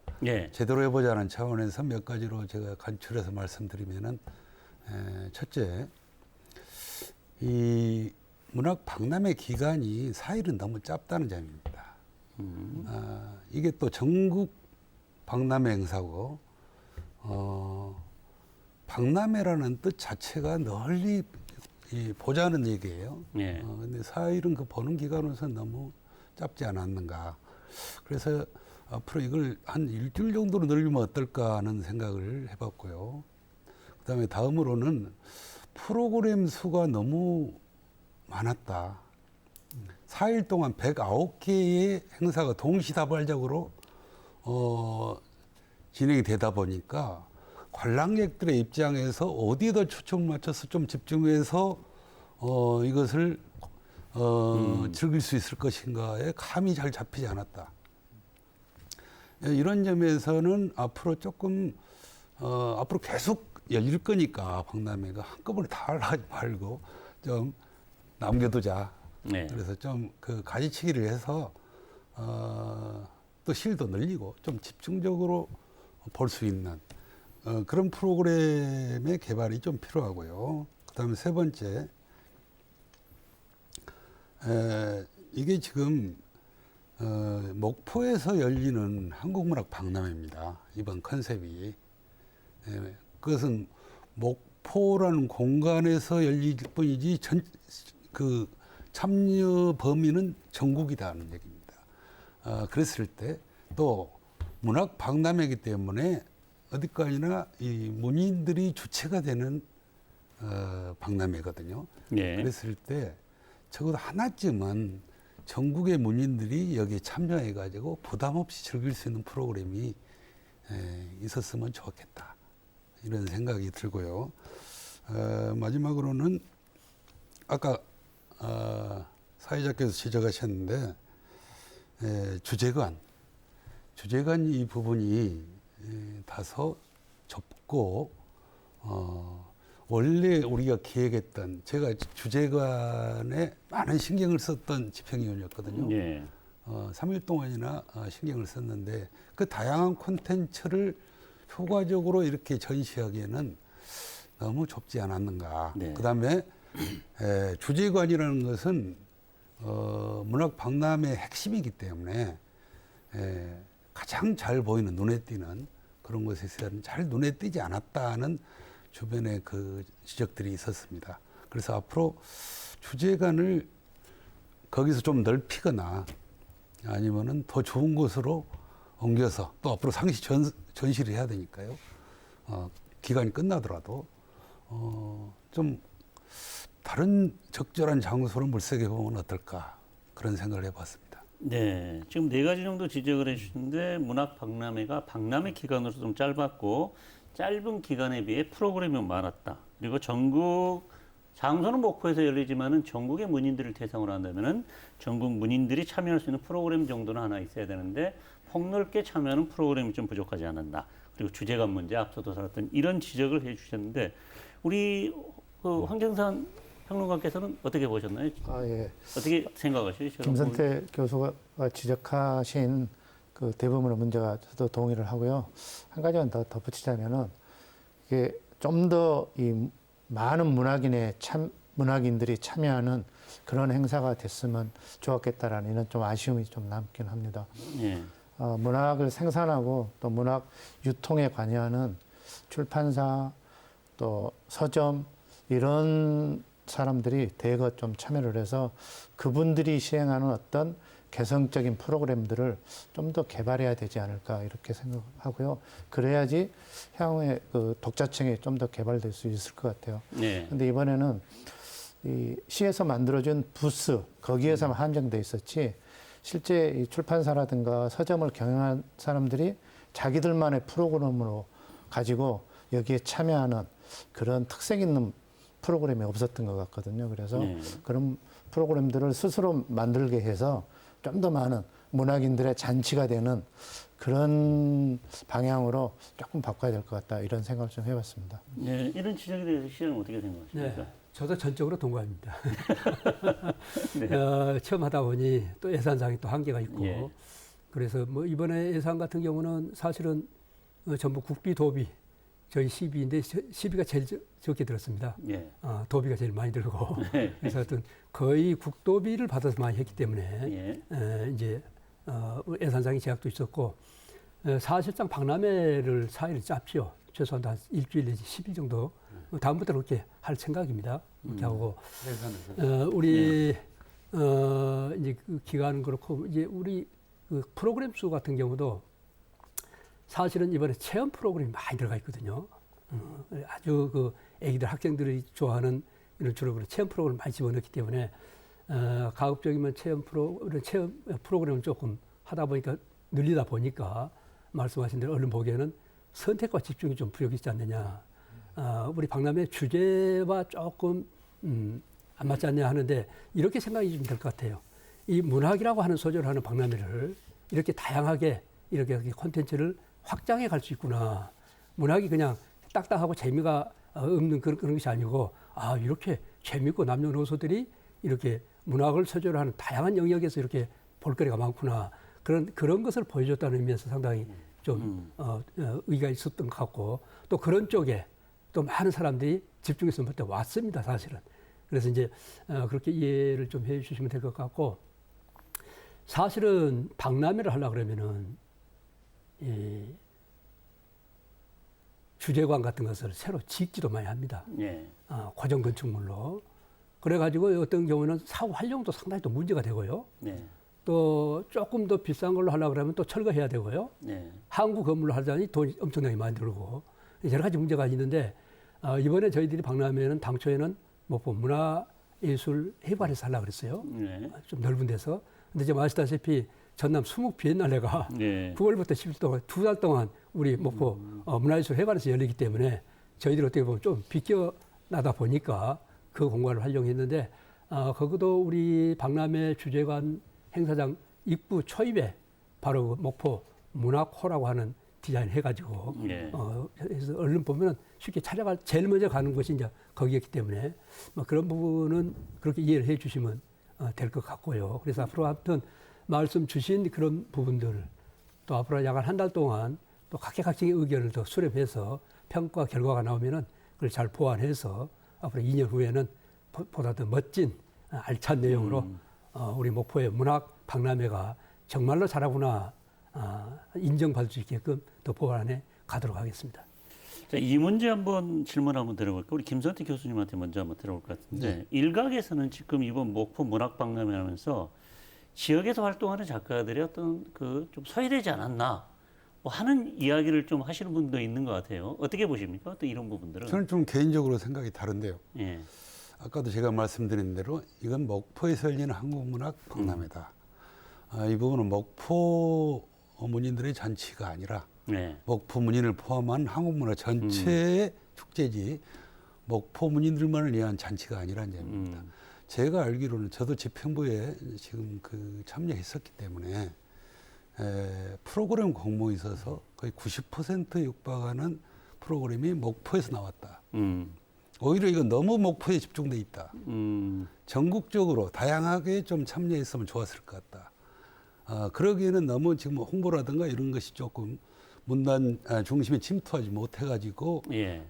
제대로 해보자는 차원에서 몇 가지로 제가 간추려서 말씀드리면은 첫째, 이 문학 박람회 기간이 사일은 너무 짧다는 점입니다. 이게 또 전국 박람회 행사고 박람회라는 뜻 자체가 널리 보자는 얘기예요. 근데 사일은 그 보는 기간으로서 너무 짧지 않았는가. 그래서 앞으로 이걸 한 일주일 정도로 늘리면 어떨까 하는 생각을 해봤고요. 그다음에 다음으로는 프로그램 수가 너무 많았다. 4일 동안 109개의 행사가 동시다발적으로 진행이 되다 보니까 관람객들의 입장에서 어디에 더 초점을 맞춰서 좀 집중해서 이것을 즐길 수 있을 것인가에 감이 잘 잡히지 않았다. 이런 점에서는 앞으로 조금 앞으로 계속 열릴 거니까 박람회가 한꺼번에 다 하지 말고 좀 남겨두자. 그래서 좀 그 가지치기를 해서 또 실도 늘리고 좀 집중적으로 볼 수 있는 그런 프로그램의 개발이 좀 필요하고요. 그다음에 세 번째, 이게 지금 목포에서 열리는 한국문학 박람회입니다. 이번 컨셉이. 그것은 목포라는 공간에서 열릴 뿐이지 그 참여 범위는 전국이라는 얘기입니다. 그랬을 때 또 문학 박람회이기 때문에 어디까지나 이 문인들이 주체가 되는 박람회거든요. 그랬을 때 적어도 하나쯤은 전국의 문인들이 여기에 참여해가지고 부담 없이 즐길 수 있는 프로그램이 있었으면 좋겠다. 이런 생각이 들고요. 마지막으로는 아까 사회자께서 지적하셨는데 주제관 이 부분이 다소 좁고 원래 우리가 기획했던, 제가 주제관에 많은 신경을 썼던 집행위원이었거든요. 3일 동안이나 신경을 썼는데 그 다양한 콘텐츠를 효과적으로 이렇게 전시하기에는 너무 좁지 않았는가. 그다음에 주제관이라는 것은 문학 박람회의 핵심이기 때문에 가장 잘 보이는, 눈에 띄는 그런 것에서는 잘 눈에 띄지 않았다는 주변에 그 지적들이 있었습니다. 그래서 앞으로 주제관을 거기서 좀 넓히거나 아니면은 더 좋은 곳으로 옮겨서, 또 앞으로 상시 전시를 해야 되니까요. 기간이 끝나더라도 좀 다른 적절한 장소로 물색해 보면 어떨까, 그런 생각을 해봤습니다. 네, 지금 네 가지 정도 지적을 해주시는데 문학 박람회가 박람회 기간으로 좀 짧았고 짧은 기간에 비해 프로그램이 많았다. 그리고 전국 장소는 목포에서 열리지만은 전국의 문인들을 대상으로 한다면은 전국 문인들이 참여할 수 있는 프로그램 정도는 하나 있어야 되는데 폭넓게 참여하는 프로그램이 좀 부족하지 않았나. 그리고 주제관 문제, 앞서도 살았던 이런 지적을 해주셨는데 우리 그 황정산 평론가께서는 어떻게 보셨나요? 어떻게 생각하세요? 김선태 교수가 지적하신 그 대부분의 문제가 저도 동의를 하고요. 한 가지만 더 덧붙이자면은 이게 좀 더 이 많은 문학인들이 참여하는 그런 행사가 됐으면 좋았겠다라는 이런 좀 아쉬움이 좀 남긴 합니다. 문학을 생산하고 또 문학 유통에 관여하는 출판사, 또 서점, 이런 사람들이 대거 좀 참여를 해서 그분들이 시행하는 어떤 개성적인 프로그램들을 좀 더 개발해야 되지 않을까 이렇게 생각하고요. 그래야지 향후에 그 독자층이 좀 더 개발될 수 있을 것 같아요. 네. 근데 이번에는 이 시에서 만들어준 부스 거기에서만 한정돼 있었지 실제 이 출판사라든가 서점을 경영한 사람들이 자기들만의 프로그램으로 가지고 여기에 참여하는 그런 특색 있는 프로그램이 없었던 것 같거든요. 그래서 그런 프로그램들을 스스로 만들게 해서 좀 더 많은 문학인들의 잔치가 되는 그런 방향으로 조금 바꿔야 될 것 같다 이런 생각을 좀 해봤습니다. 네, 이런 지적에 대해서 시장은 어떻게 생각하십니까? 네, 저도 전적으로 동감입니다. 네. 처음 하다 보니 또 예산상이 또 한계가 있고 예. 그래서 뭐 이번에 예산 같은 경우는 사실은 전부 국비 도비 저희 시비인데 시비가 제일 적게 들었습니다. 예. 도비가 제일 많이 들고 네. 그래서 하여튼 거의 국도비를 받아서 많이 했기 때문에 예. 이제 예산상의 제약도 있었고 사실상 박람회를 4일을 짭죠. 최소한 한 일주일 내지 10일 정도 다음부터는 그렇게 할 생각입니다. 그렇게 하고 우리 이제 그 기간은 그렇고 이제 우리 그 프로그램 수 같은 경우도 사실은 이번에 체험 프로그램이 많이 들어가 있거든요. 아주 그 애기들 학생들이 좋아하는 이런 주로 그런 체험 프로그램 많이 집어넣기 때문에 가급적이면 체험 프로그램을 조금 하다 보니까 늘리다 보니까 말씀하신 대로 얼른 보기에는 선택과 집중이 좀 부족이 있지 않느냐. 우리 박람회 주제와 조금 안 맞지 않냐 하는데 이렇게 생각이 좀 될 것 같아요. 이 문학이라고 하는 소재를 하는 박람회를 이렇게 다양하게 이렇게 콘텐츠를 확장해 갈 수 있구나. 문학이 그냥 딱딱하고 재미가 없는 그런 것이 아니고 이렇게 재미있고 남녀노소들이 이렇게 문학을 소재로 하는 다양한 영역에서 이렇게 볼거리가 많구나. 그런 것을 보여줬다는 의미에서 상당히 좀 의의가 있었던 것 같고 또 그런 쪽에 또 많은 사람들이 집중해서 왔습니다. 사실은. 그래서 이제 그렇게 이해를 좀 해 주시면 될 것 같고 사실은 박람회를 하려고 그러면은 이 주제관 같은 것을 새로 짓기도 많이 합니다. 예. 고정 건축물로. 그래가지고 어떤 경우는 사후 활용도 상당히 또 문제가 되고요. 네. 또 조금 더 비싼 걸로 하려고 그러면 또 철거해야 되고요. 네. 항구 건물로 하자니 돈이 엄청나게 많이 들고 여러 가지 문제가 있는데 이번에 저희들이 박람회는 당초에는 목포 문화예술 해관에서 하려고 그랬어요. 네. 좀 넓은 데서. 근데 지금 아시다시피 전남 수묵 비엔날레가 네. 9월부터 10일 동안 2달 동안 우리 목포 문화예술 해관에서 열리기 때문에 저희들이 어떻게 보면 좀 비껴나다 보니까 그 공간을 활용했는데 거기도 우리 박람회 주제관 행사장 입구 초입에 바로 그 목포 문화코라고 하는 디자인 해가지고 네. 그래서 얼른 보면 쉽게 찾아갈 제일 먼저 가는 곳이 이제 거기였기 때문에 뭐 그런 부분은 그렇게 이해를 해주시면 될 것 같고요. 그래서 앞으로 아무튼 말씀 주신 그런 부분들 또 앞으로 약 한 달 동안 또 각계각층의 의견을 더 수렴해서 평가 결과가 나오면은 그걸 잘 보완해서 앞으로 2년 후에는 보다 더 멋진 알찬 내용으로 우리 목포의 문학 박람회가 정말로 잘하구나 인정받을 수 있게끔 더 보완해 가도록 하겠습니다. 자, 이 문제 한번 질문 한번 드려볼까요? 우리 김선태 교수님한테 먼저 한번 들어볼 것 같은데 네. 일각에서는 지금 이번 목포 문학 박람회 하면서 지역에서 활동하는 작가들이 어떤 그 좀 소외되지 않았나 뭐 하는 이야기를 좀 하시는 분도 있는 것 같아요. 어떻게 보십니까? 또 이런 부분들은? 저는 좀 개인적으로 생각이 다른데요. 예. 아까도 제가 말씀드린 대로 이건 목포에서 열리는 한국문학 박람회다. 이 부분은 목포 문인들의 잔치가 아니라 네. 목포 문인을 포함한 한국문화 전체의 축제지 목포 문인들만을 위한 잔치가 아니라는 점입니다. 제가 알기로는 저도 집행부에 지금 그 참여했었기 때문에 프로그램 공모에 있어서 거의 90% 육박하는 프로그램이 목포에서 나왔다. 오히려 이건 너무 목포에 집중돼 있다. 전국적으로 다양하게 좀 참여했으면 좋았을 것 같다. 그러기에는 너무 지금 홍보라든가 이런 것이 조금 문단 중심에 침투하지 못해가지고 예.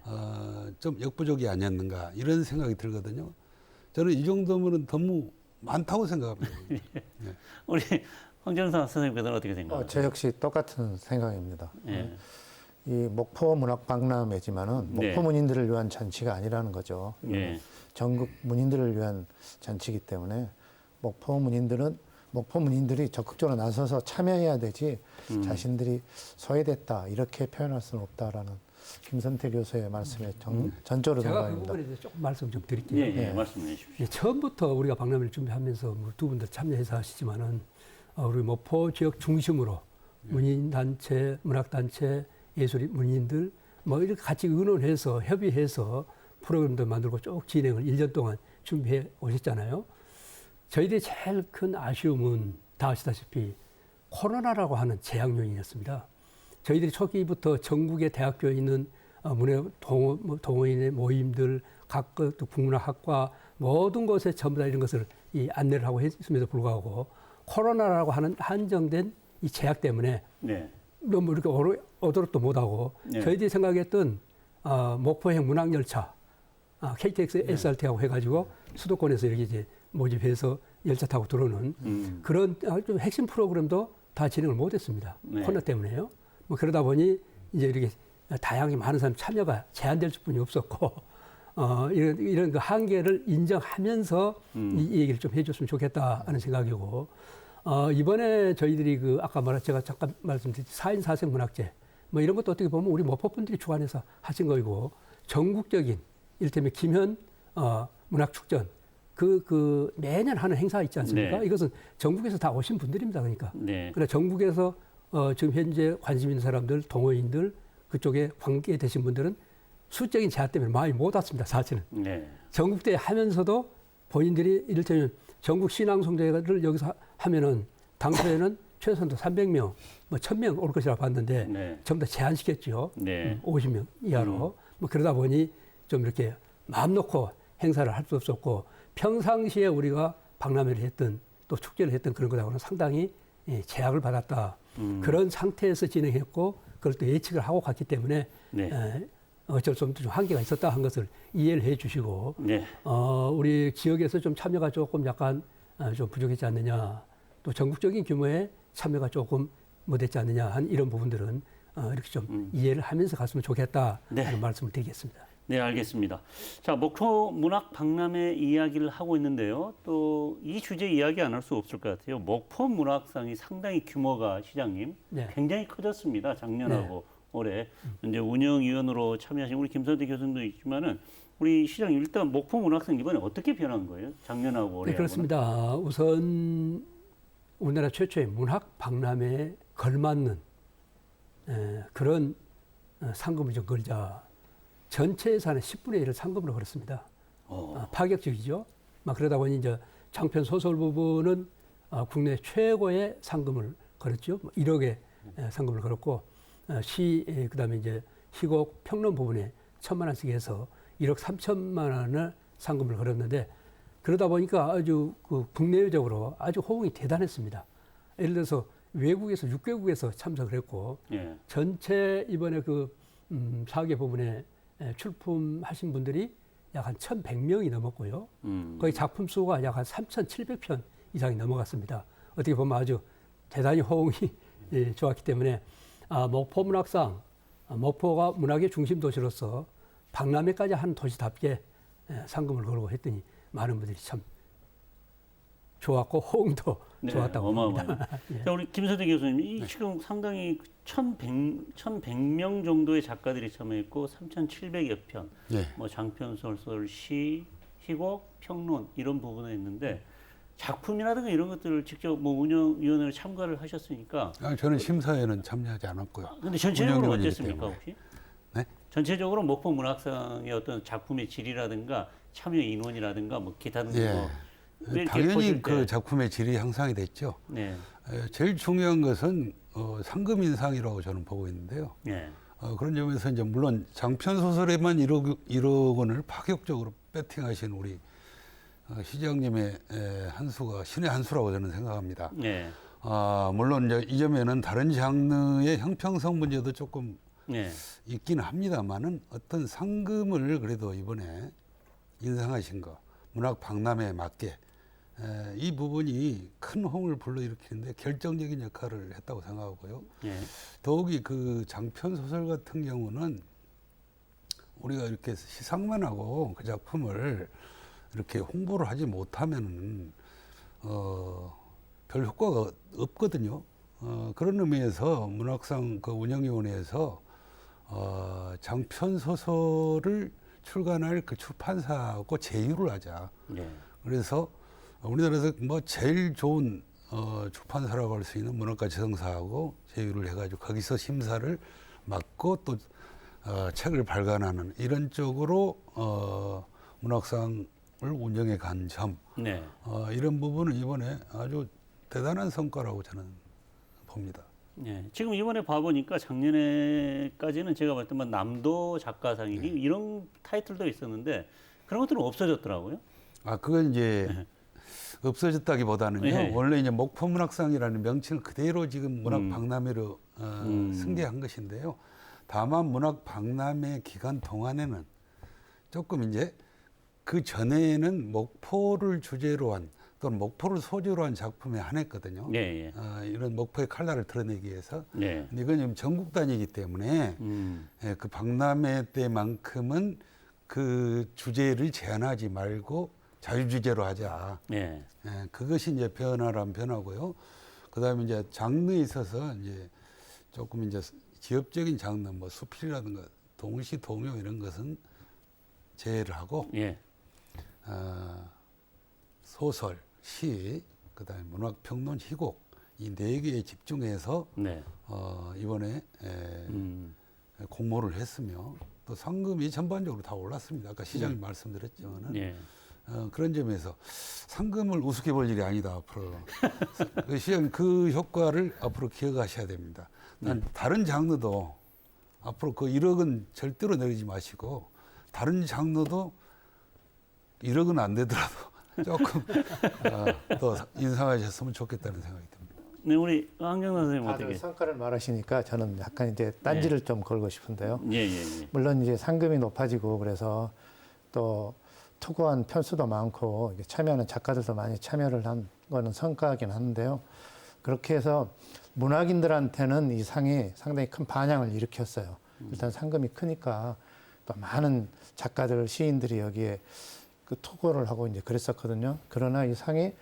좀 역부족이 아니었는가 이런 생각이 들거든요. 저는 이 정도면은 너무 많다고 생각합니다. 네. 우리 황정상 선생님께서는 어떻게 생각하세요? 저 역시 똑같은 생각입니다. 예. 이 목포 문학박람회지만은 네. 목포 문인들을 위한 잔치가 아니라는 거죠. 예. 전국 문인들을 위한 잔치이기 때문에 목포 문인들이 적극적으로 나서서 참여해야 되지 자신들이 소외됐다 이렇게 표현할 수는 없다라는 김선태 교수의 말씀에 전적으로 제가 그 동감합니다. 부분에 대해서 조금 말씀 좀 드릴게요. 예, 말씀해 주십시오. 처음부터 우리가 박람회를 준비하면서 두 분들 참여해서 하시지만은 우리 목포 지역 중심으로 문인단체, 문학단체, 예술 문인들 뭐 이렇게 같이 의논해서 협의해서 프로그램도 만들고 쭉 진행을 1년 동안 준비해 오셨잖아요. 저희들이 제일 큰 아쉬움은 다 아시다시피 코로나라고 하는 재앙 요인이었습니다. 저희들이 초기부터 전국의 대학교에 있는 동호인의 모임들, 각 국문학과 모든 곳에 전부 다 이런 것을 안내를 하고 했음에도 불구하고 코로나라고 하는 한정된 이 제약 때문에 네. 너무 이렇게 오도록도 못하고 네. 저희들이 생각했던 목포행 문학열차 KTX SRT하고 해가지고 수도권에서 이렇게 이제 모집해서 열차 타고 들어오는 그런 좀 핵심 프로그램도 다 진행을 못했습니다. 네. 코로나 때문에요. 뭐 그러다 보니 이제 이렇게 다양하게 많은 사람 참여가 제한될 수뿐이 없었고 이런 그 한계를 인정하면서 이 얘기를 좀 해줬으면 좋겠다 하는 생각이고 이번에 저희들이 제가 잠깐 말씀드린 4인 4색 문학제 뭐 이런 것도 어떻게 보면 우리 목포분들이 주관해서 하신 거이고 전국적인 이를테면 김현 문학축전 매년 하는 행사 있지 않습니까? 네. 이것은 전국에서 다 오신 분들입니다. 그러니까. 네. 그러나 전국에서 지금 현재 관심 있는 사람들, 동호인들, 그쪽에 관계되신 분들은 수적인 제한 때문에 많이 못 왔습니다. 사실은. 네. 전국대회 하면서도 본인들이 이를테면 전국 신앙송대회를 여기서 하면은 당초에는 최소한도 300명, 뭐 1000명 올 것이라 봤는데 네. 전부 다 제한시켰죠. 네. 50명 이하로. 뭐 그러다 보니 좀 이렇게 마음 놓고 행사를 할 수 없었고 평상시에 우리가 박람회를 했던 또 축제를 했던 그런 것하고는 상당히 제약을 받았다. 그런 상태에서 진행했고 그걸 또 예측을 하고 갔기 때문에 네. 어쩔 수 없는 좀 한계가 있었다 한 것을 이해를 해 주시고 네. 우리 지역에서 좀 참여가 조금 약간 좀 부족했지 않느냐 또 전국적인 규모의 참여가 조금 못했지 않느냐 한 이런 부분들은 이렇게 좀 이해를 하면서 갔으면 좋겠다 네. 하는 말씀을 드리겠습니다. 네, 알겠습니다. 자, 목포 문학 박람회 이야기를 하고 있는데요. 또 이 주제 이야기 안 할 수 없을 것 같아요. 목포 문학상이 상당히 규모가 시장님 네. 굉장히 커졌습니다. 작년하고 네. 올해 이제 운영위원으로 참여하신 우리 김선태 교수님도 있지만은 우리 시장님 일단 목포 문학상 이번에 어떻게 변한 거예요? 작년하고 올해? 네, 그렇습니다. 우선 우리나라 최초의 문학 박람회에 걸맞는 그런 상금을 좀 걸자. 전체 예산의 10분의 1을 상금으로 걸었습니다. 파격적이죠. 막 그러다 보니 이제 장편 소설 부분은 국내 최고의 상금을 걸었죠. 1억의 상금을 걸었고 그다음에 이제 시곡 평론 부분에 1,000만 원씩 해서 1억 3천만 원을 상금을 걸었는데 그러다 보니까 아주 국내적으로 아주 호응이 대단했습니다. 예를 들어서 외국에서 6개국에서 참석을 했고 예. 전체 이번에 4개 부분에 출품하신 분들이 약 한 1,100명이 넘었고요. 거의 작품 수가 약 한 3,700편 이상이 넘어갔습니다. 어떻게 보면 아주 대단히 호응이 좋았기 때문에 목포 문학상, 목포가 문학의 중심 도시로서 박람회까지 한 도시답게 상금을 걸고 했더니 많은 분들이 참 좋았고 호응도 네, 좋았다고 어마어마합니다. 합니다. 예. 자, 우리 김선태 교수님, 이 지금 상당히 1,100명 정도의 작가들이 참여했고 3,700여 편, 네. 뭐 장편 소설, 시, 희곡, 평론 이런 부분에 있는데 작품이라든가 이런 것들을 직접 뭐 운영위원회로 참가를 하셨으니까. 저는 심사에는 참여하지 않았고요. 근데 전체적으로 운영위원이기 어땠습니까 때문에. 혹시? 네? 전체적으로 목포 문학상의 어떤 작품의 질이라든가 참여 인원이라든가 뭐 기타 등등 예. 뭐 이렇게 당연히 보실 그 때. 작품의 질이 향상이 됐죠. 네. 제일 중요한 것은 상금 인상이라고 저는 보고 있는데요. 네. 그런 점에서 이제 물론 장편 소설에만 1억 원을 파격적으로 배팅하신 우리 시장님의 한 수가 신의 한 수라고 저는 생각합니다. 네. 물론 이제 이 점에는 다른 장르의 형평성 문제도 조금 네. 있긴 합니다만은 어떤 상금을 그래도 이번에 인상하신 거 문학 박람회에 맞게 이 부분이 큰 호응을 불러일으키는데 결정적인 역할을 했다고 생각하고요. 예. 더욱이 그 장편 소설 같은 경우는 우리가 이렇게 시상만 하고 그 작품을 이렇게 홍보를 하지 못하면은 별 효과가 없거든요. 그런 의미에서 문학상 그 운영위원회에서 장편 소설을 출간할 그 출판사하고 제휴를 하자. 예. 그래서 우리나라에서 뭐 제일 좋은 출판사라고 할 수 있는 문학가 지성사하고 제휴를 해가지고 거기서 심사를 맡고 또 책을 발간하는 이런 쪽으로 문학상을 운영해 간 점, 네. 이런 부분은 이번에 아주 대단한 성과라고 저는 봅니다. 예. 지금 이번에 봐보니까 작년에까지는 제가 봤을 때만 남도 작가상이니 이런 타이틀도 있었는데 그런 것들은 없어졌더라고요. 그건 이제 없어졌다기보다는요. 예. 원래 이제 목포문학상이라는 명칭을 그대로 지금 문학박람회로 승계한 것인데요. 다만 문학박람회 기간 동안에는 조금 이제 그 전에는 목포를 주제로 한 또는 목포를 소재로 한 작품에 한했거든요. 예, 예. 이런 목포의 칼날을 드러내기 위해서. 예. 근데 이건 지금 전국 단위이기 때문에 그 박람회 때만큼은 그 주제를 제한하지 말고 자유주제로 하자. 예. 그것이 이제 변화란 변화고요. 그다음에 이제 장르에 있어서 이제 조금 이제 지역적인 장르, 뭐 수필이라든가 동시, 동요 이런 것은 제외를 하고 예. 소설, 시, 그다음에 문학, 평론, 희곡 이 네 개에 집중해서 네. 이번에 공모를 했으며 또 상금이 전반적으로 다 올랐습니다. 아까 시장님 말씀드렸지만은 예. 그런 점에서 상금을 우습게 볼 일이 아니다 앞으로. 그 시장 그 효과를 앞으로 기억하셔야 됩니다. 난 다른 장르도 앞으로 그 1억은 절대로 내리지 마시고 다른 장르도 1억은 안 되더라도 조금 더 인상하셨으면 좋겠다는 생각이 듭니다. 네, 우리 황정선 선생님 다들 어떻게? 성과를 말하시니까 저는 약간 이제 딴지를 좀 걸고 싶은데요. 예, 예, 예. 물론 이제 상금이 높아지고 그래서 또 투고한 편수도 많고 참여하는 작가들도 많이 참여를 한 거는 성과이긴 하는데요. 그렇게 해서 문학인들한테는 이 상이 상당히 큰 반향을 일으켰어요. 일단 상금이 크니까 또 많은 작가들, 시인들이 여기에 그 투고를 하고 이제 그랬었거든요. 그러나 이 상이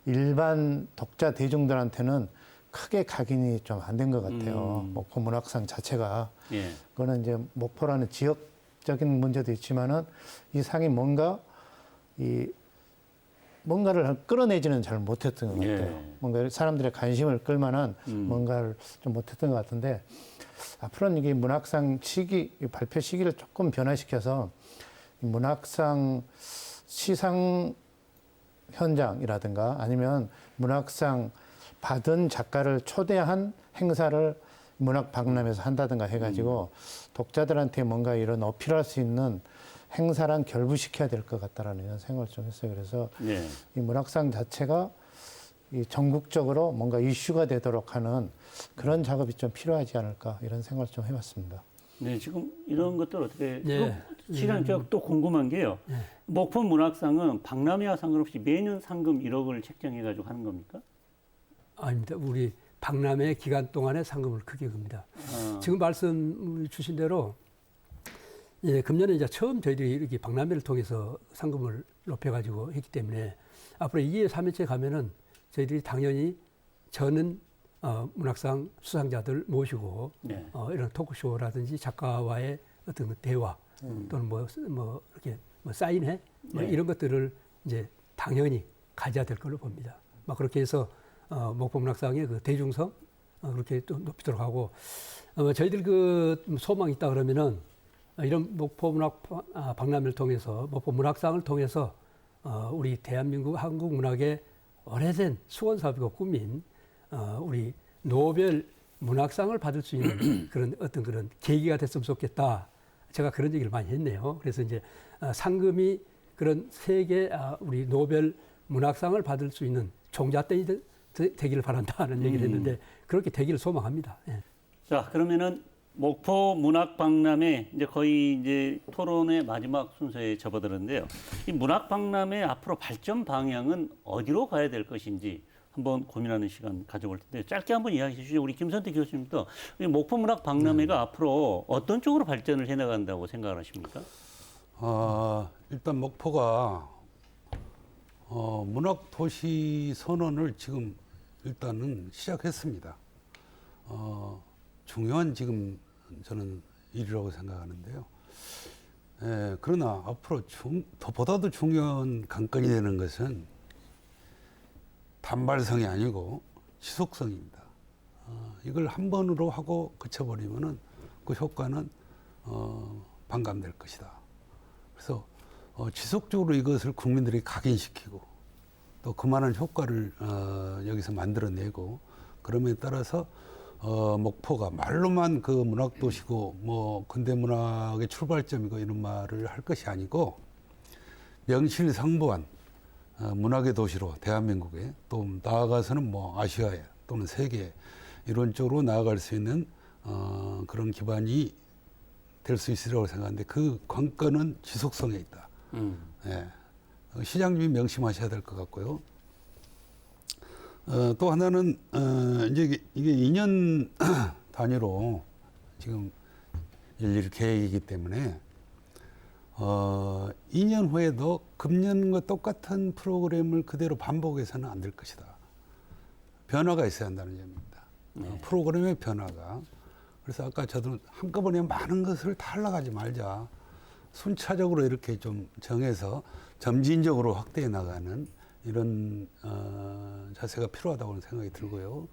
일반 독자 대중들한테는 크게 각인이 좀 안 된 것 같아요. 목포 문학상 자체가. 예. 그거는 이제 목포라는 지역적인 문제도 있지만은 이 상이 뭔가를 끌어내지는 잘 못했던 것 같아요. 예. 뭔가 사람들의 관심을 끌만한 뭔가를 좀 못했던 것 같은데 앞으로는 이게 문학상 시기, 발표 시기를 조금 변화시켜서 문학상 시상 현장이라든가 아니면 문학상 받은 작가를 초대한 행사를 문학박람회에서 한다든가 해가지고 독자들한테 뭔가 이런 어필할 수 있는 행사랑 결부시켜야 될 것 같다라는 이런 생각을 좀 했어요. 그래서 예. 이 문학상 자체가 이 전국적으로 뭔가 이슈가 되도록 하는 그런 작업이 좀 필요하지 않을까 이런 생각을 좀 해봤습니다. 네, 지금 이런 것들 어떻게 네. 시장 제가 또 궁금한 게요. 네. 목포 문학상은 박람회와 상관없이 매년 상금 1억을 책정해 가지고 하는 겁니까? 아닙니다. 우리 박람회 기간 동안에 상금을 크게 줍니다. 지금 말씀 주신 대로 예, 금년에 이제 처음 저희들이 이렇게 박람회를 통해서 상금을 높여가지고 했기 때문에 앞으로 2회, 3회째 가면은 저희들이 당연히 저는 문학상 수상자들 모시고 네. 이런 토크쇼라든지 작가와의 어떤 그 대화 또는 뭐 이렇게 뭐 사인회 뭐 네. 이런 것들을 이제 당연히 가져야 될 걸로 봅니다. 막 그렇게 해서 목포 문학상의 그 대중성 그렇게 또 높이도록 하고 저희들 그 소망이 있다 그러면은 이런 목포 문학 박람회를 통해서 목포 문학상을 통해서 우리 대한민국 한국 문학의 오래된 수건 사업이고 꿈인 우리 노벨 문학상을 받을 수 있는 그런 어떤 그런 계기가 됐으면 좋겠다. 제가 그런 얘기를 많이 했네요. 그래서 이제 상금이 그런 세계 우리 노벨 문학상을 받을 수 있는 종잣돈이 되기를 바란다는 얘기를 했는데 그렇게 되기를 소망합니다. 예. 자, 그러면은 목포 문학 박람회 이제 거의 이제 토론의 마지막 순서에 접어들었는데요. 이 문학 박람회 앞으로 발전 방향은 어디로 가야 될 것인지 한번 고민하는 시간 가져볼 텐데 짧게 한번 이야기해 주시죠. 우리 김선태 교수님도 이 목포 문학 박람회가 앞으로 어떤 쪽으로 발전을 해 나간다고 생각을 하십니까? 일단 목포가 문학 도시 선언을 지금 일단은 시작했습니다. 중요한 지금 저는 일이라고 생각하는데요. 그러나 앞으로 보다도 중요한 관건이 되는 것은 단발성이 아니고 지속성입니다. 이걸 한 번으로 하고 그쳐버리면은 그 효과는 반감될 것이다. 그래서 지속적으로 이것을 국민들이 각인시키고 또 그만한 효과를 여기서 만들어내고 그럼에 따라서 목포가 말로만 그 문학도시고 뭐 근대문학의 출발점이고 이런 말을 할 것이 아니고 명실상부한 문학의 도시로 대한민국에 또 나아가서는 뭐 아시아에 또는 세계 이런 쪽으로 나아갈 수 있는 그런 기반이 될 수 있으리라고 생각하는데 그 관건은 지속성에 있다. 예. 시장님이 명심하셔야 될 것 같고요. 또 하나는 이제 이게 2년 단위로 지금 일일 계획이기 때문에 2년 후에도 금년과 똑같은 프로그램을 그대로 반복해서는 안 될 것이다. 변화가 있어야 한다는 점입니다. 프로그램의 변화가. 그래서 아까 저도 한꺼번에 많은 것을 다 하려고 하지 말자. 순차적으로 이렇게 좀 정해서 점진적으로 확대해 나가는 이런 자세가 필요하다고 생각이 들고요.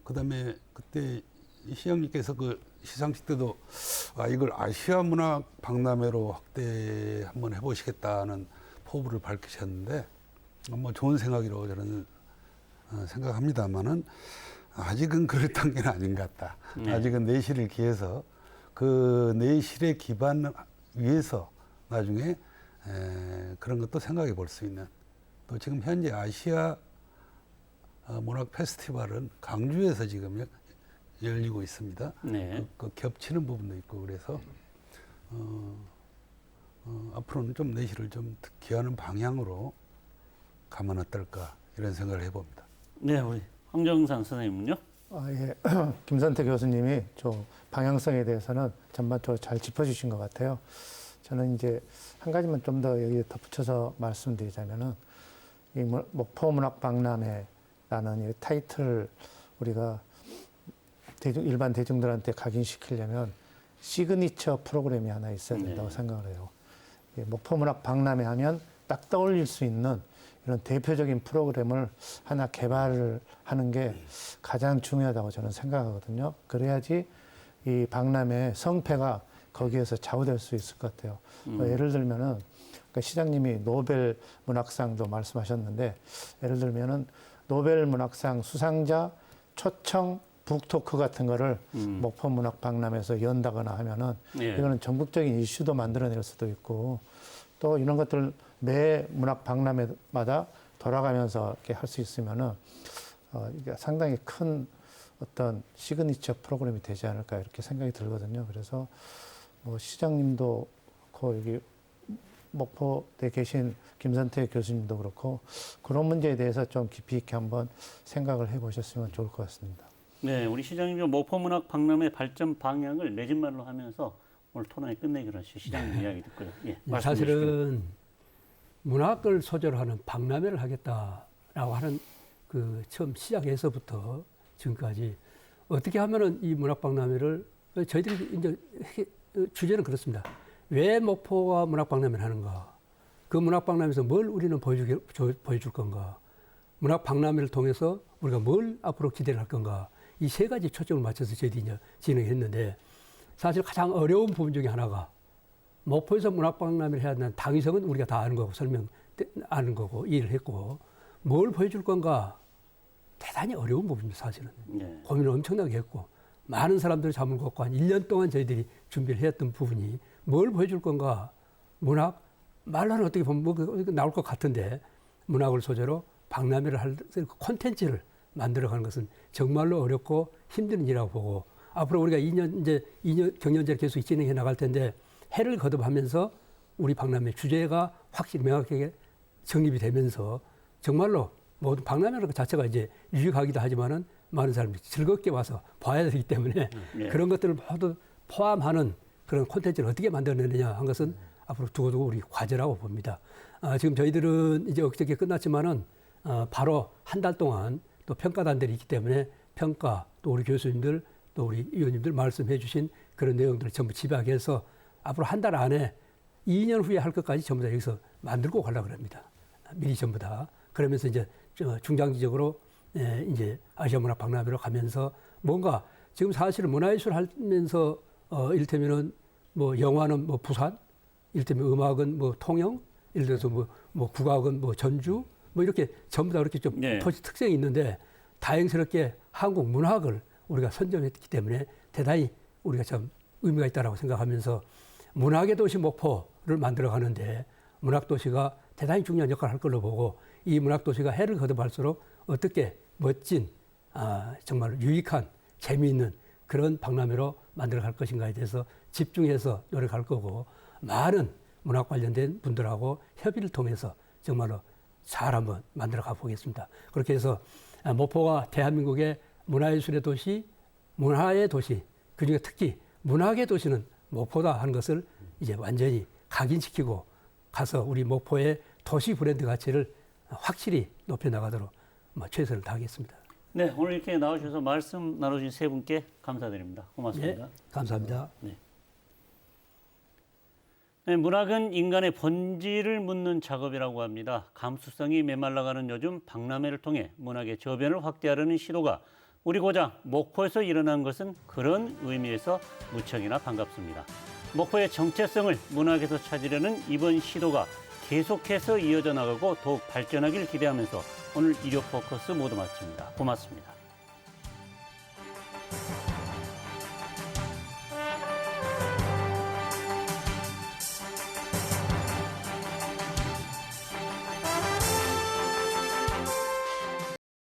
그다음에 그때 시장님께서 그 시상식 때도 이걸 아시아 문학 박람회로 확대 한번 해보시겠다는 포부를 밝히셨는데 뭐 좋은 생각이라고 저는 생각합니다만은 아직은 그럴 단계는 아닌 것 같다. 아직은 내실을 기해서 그 내실의 기반 위에서 나중에 그런 것도 생각해 볼 수 있는 또 지금 현재 아시아 문학 페스티벌은 강주에서 지금 열리고 있습니다. 네. 그 겹치는 부분도 있고 그래서 앞으로는 좀 내실을 좀 기하는 방향으로 가면 어떨까 이런 생각을 해봅니다. 네, 우리 황정산 선생님은요? 예. 김선태 교수님이 저 방향성에 대해서는 전반적으로 잘 짚어주신 것 같아요. 저는 이제 한 가지만 좀 더 여기에 덧붙여서 말씀드리자면은 이 목포 문학 박람회라는 이 타이틀을 우리가 일반 대중들한테 각인시키려면 시그니처 프로그램이 하나 있어야 된다고 생각을 해요. 목포 문학 박람회 하면 딱 떠올릴 수 있는 이런 대표적인 프로그램을 하나 개발을 하는 게 가장 중요하다고 저는 생각하거든요. 그래야지 이 박람회의 성패가 거기에서 좌우될 수 있을 것 같아요. 예를 들면은 그러니까 시장님이 노벨 문학상도 말씀하셨는데 예를 들면은 노벨 문학상 수상자 초청 북토크 같은 거를 목포 문학 박람회에서 연다거나 하면은 이거는 전국적인 이슈도 만들어낼 수도 있고 또 이런 것들 매 문학 박람회마다 돌아가면서 이렇게 할 수 있으면은 이게 상당히 큰 어떤 시그니처 프로그램이 되지 않을까 이렇게 생각이 들거든요. 그래서 뭐 시장님도 그 여기 목포에 계신 김선태 교수님도 그렇고 그런 문제에 대해서 좀 깊이 있게 한번 생각을 해보셨으면 좋을 것 같습니다. 네, 우리 시장님 목포문학 박람회 발전 방향을 내 집 말로 하면서 오늘 토론회 끝내기로 하시죠. 시장님 이야기 듣고요. 예, 사실은 문학을 소재로 하는 박람회를 하겠다라고 하는 그 처음 시작에서부터 지금까지 어떻게 하면은 이 문학 박람회를 저희들이 이제 주제는 그렇습니다. 왜 목포가 문학 박람회를 하는가? 그 문학 박람회에서 뭘 우리는 보여줄 건가? 문학 박람회를 통해서 우리가 뭘 앞으로 기대를 할 건가? 이 세 가지 초점을 맞춰서 저희들이 이제 진행했는데 사실 가장 어려운 부분 중에 하나가 목포에서 문학 박람회를 해야 한다는 당위성은 우리가 다 아는 거고 아는 거고 이해를 했고 뭘 보여줄 건가? 대단히 어려운 부분입니다, 사실은. 네. 고민을 엄청나게 했고 많은 사람들이 잠을 걷고 한 1년 동안 저희들이 준비를 했던 부분이 뭘 보여줄 건가? 문학? 말로는 어떻게 보면 뭐 나올 것 같은데 문학을 소재로 박람회를 할 콘텐츠를 만들어가는 것은 정말로 어렵고 힘든 일이라고 보고 앞으로 우리가 2년 경연제를 계속 진행해 나갈 텐데 해를 거듭하면서 우리 박람회 주제가 확실히 명확하게 정립이 되면서 정말로 모든 박람회라는 것 자체가 이제 유익하기도 하지만은 많은 사람들이 즐겁게 와서 봐야 되기 때문에 그런 것들을 모두 포함하는 그런 콘텐츠를 어떻게 만들어내느냐 한 것은 앞으로 두고두고 우리 과제라고 봅니다. 지금 저희들은 이제 엊그저께 끝났지만은 바로 한 달 동안 또 평가단들이 있기 때문에 평가 또 우리 교수님들 또 우리 위원님들 말씀해 주신 그런 내용들을 전부 집약해서 앞으로 한 달 안에 2년 후에 할 것까지 전부 다 여기서 만들고 가려고 합니다. 미리 전부 다. 그러면서 이제 중장기적으로 이제 아시아 문학 박람회로 가면서 뭔가 지금 사실은 문화예술 하면서 이를테면은 뭐 영화는 뭐 부산, 이를테면 음악은 뭐 통영, 예를 들어서 뭐 국악은 뭐 전주, 뭐 이렇게 전부 다 이렇게 좀 도시 특성이 있는데 다행스럽게 한국 문학을 우리가 선점했기 때문에 대단히 우리가 참 의미가 있다라고 생각하면서 문학의 도시 목포를 만들어 가는데 문학 도시가 대단히 중요한 역할을 할 걸로 보고 이 문학 도시가 해를 거듭할수록 어떻게 멋진 정말 유익한 재미있는 그런 박람회로 만들어 갈 것인가에 대해서 집중해서 노력할 거고 많은 문학 관련된 분들하고 협의를 통해서 정말로 잘 한번 만들어 가 보겠습니다. 그렇게 해서 목포가 대한민국의 문화예술의 도시, 문화의 도시, 그중에 특히 문학의 도시는 목포다 하는 것을 이제 완전히 각인시키고 가서 우리 목포의 도시 브랜드 가치를 확실히 높여나가도록 최선을 다하겠습니다. 네, 오늘 이렇게 나오셔서 말씀 나눠주신 세 분께 감사드립니다. 고맙습니다. 네, 감사합니다. 네. 네, 문학은 인간의 본질을 묻는 작업이라고 합니다. 감수성이 메말라가는 요즘 박람회를 통해 문학의 저변을 확대하려는 시도가 우리 고장 목포에서 일어난 것은 그런 의미에서 무척이나 반갑습니다. 목포의 정체성을 문학에서 찾으려는 이번 시도가 계속해서 이어져 나가고 더욱 발전하길 기대하면서 오늘 일요 포커스 모두 마칩니다. 고맙습니다.